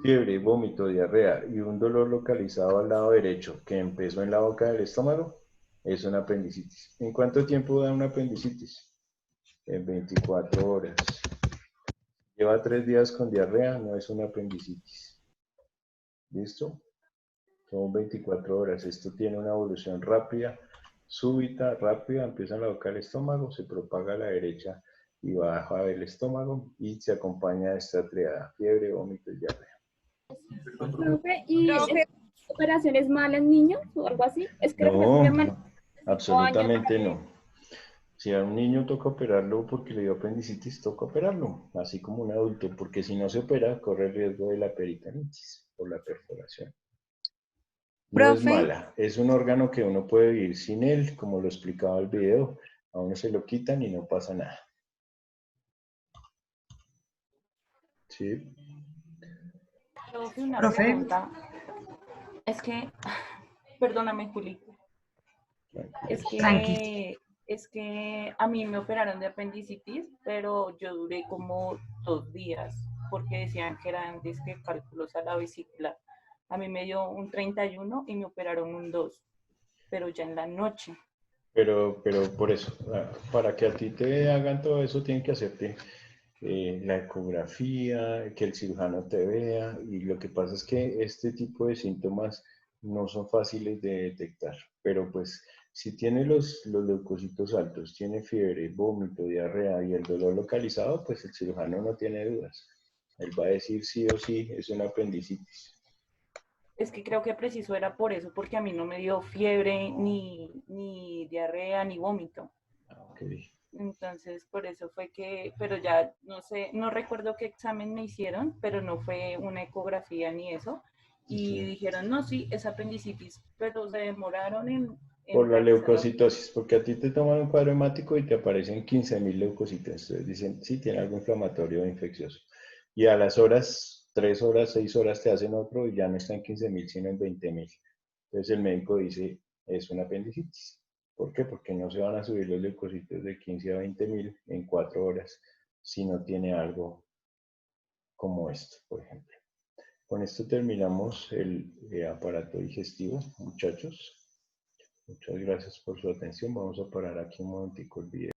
Fiebre, vómito, diarrea y un dolor localizado al lado derecho que empezó en la boca del estómago, es una apendicitis. ¿En cuánto tiempo da una apendicitis? En 24 horas. Lleva 3 días con diarrea, no es una apendicitis. ¿Listo? Son 24 horas. Esto tiene una evolución rápida, súbita, rápida. Empieza en la boca del estómago, se propaga a la derecha y baja del estómago y se acompaña de esta triada: fiebre, vómito y diarrea. Profe, ¿y operaciones malas en niños o algo así? Es que No, absolutamente no. Si a un niño toca operarlo porque le dio apendicitis, toca operarlo, así como un adulto, porque si no se opera, corre el riesgo de la peritonitis por la perforación. No es mala, es un órgano que uno puede vivir sin él, como lo explicaba el video. A uno se lo quitan y no pasa nada. ¿Sí? Una pregunta. Es que, perdóname, Juli. Es que a mí me operaron de apendicitis, pero yo duré como 2 días, porque decían que eran cálculos a la vesícula. A mí me dio un 31 y me operaron un 2, pero ya en la noche. Pero por eso, para que a ti te hagan todo eso, tienen que hacerte la ecografía, que el cirujano te vea, y lo que pasa es que este tipo de síntomas no son fáciles de detectar, pero pues si tiene los leucocitos altos, tiene fiebre, vómito, diarrea y el dolor localizado, pues el cirujano no tiene dudas. Él va a decir sí o sí, es una apendicitis. Es que creo que preciso era por eso, porque a mí no me dio fiebre, ni diarrea, ni vómito. Okay. Entonces, por eso fue que, pero ya no sé, no recuerdo qué examen me hicieron, pero no fue una ecografía ni eso. Y dijeron, no, sí, es apendicitis, pero se demoraron en por la leucocitosis, porque a ti te toman un cuadro hemático y te aparecen 15.000 leucocitos. Entonces dicen, sí, tiene algo inflamatorio o infeccioso. Y a las horas, 3 horas, 6 horas te hacen otro y ya no está en 15.000, sino en 20.000. Entonces el médico dice, es una apendicitis. ¿Por qué? Porque no se van a subir los leucocitos de 15 a 20.000 en 4 horas si no tiene algo como esto, por ejemplo. Con esto terminamos el aparato digestivo, muchachos. Muchas gracias por su atención. Vamos a parar aquí un momentico el video.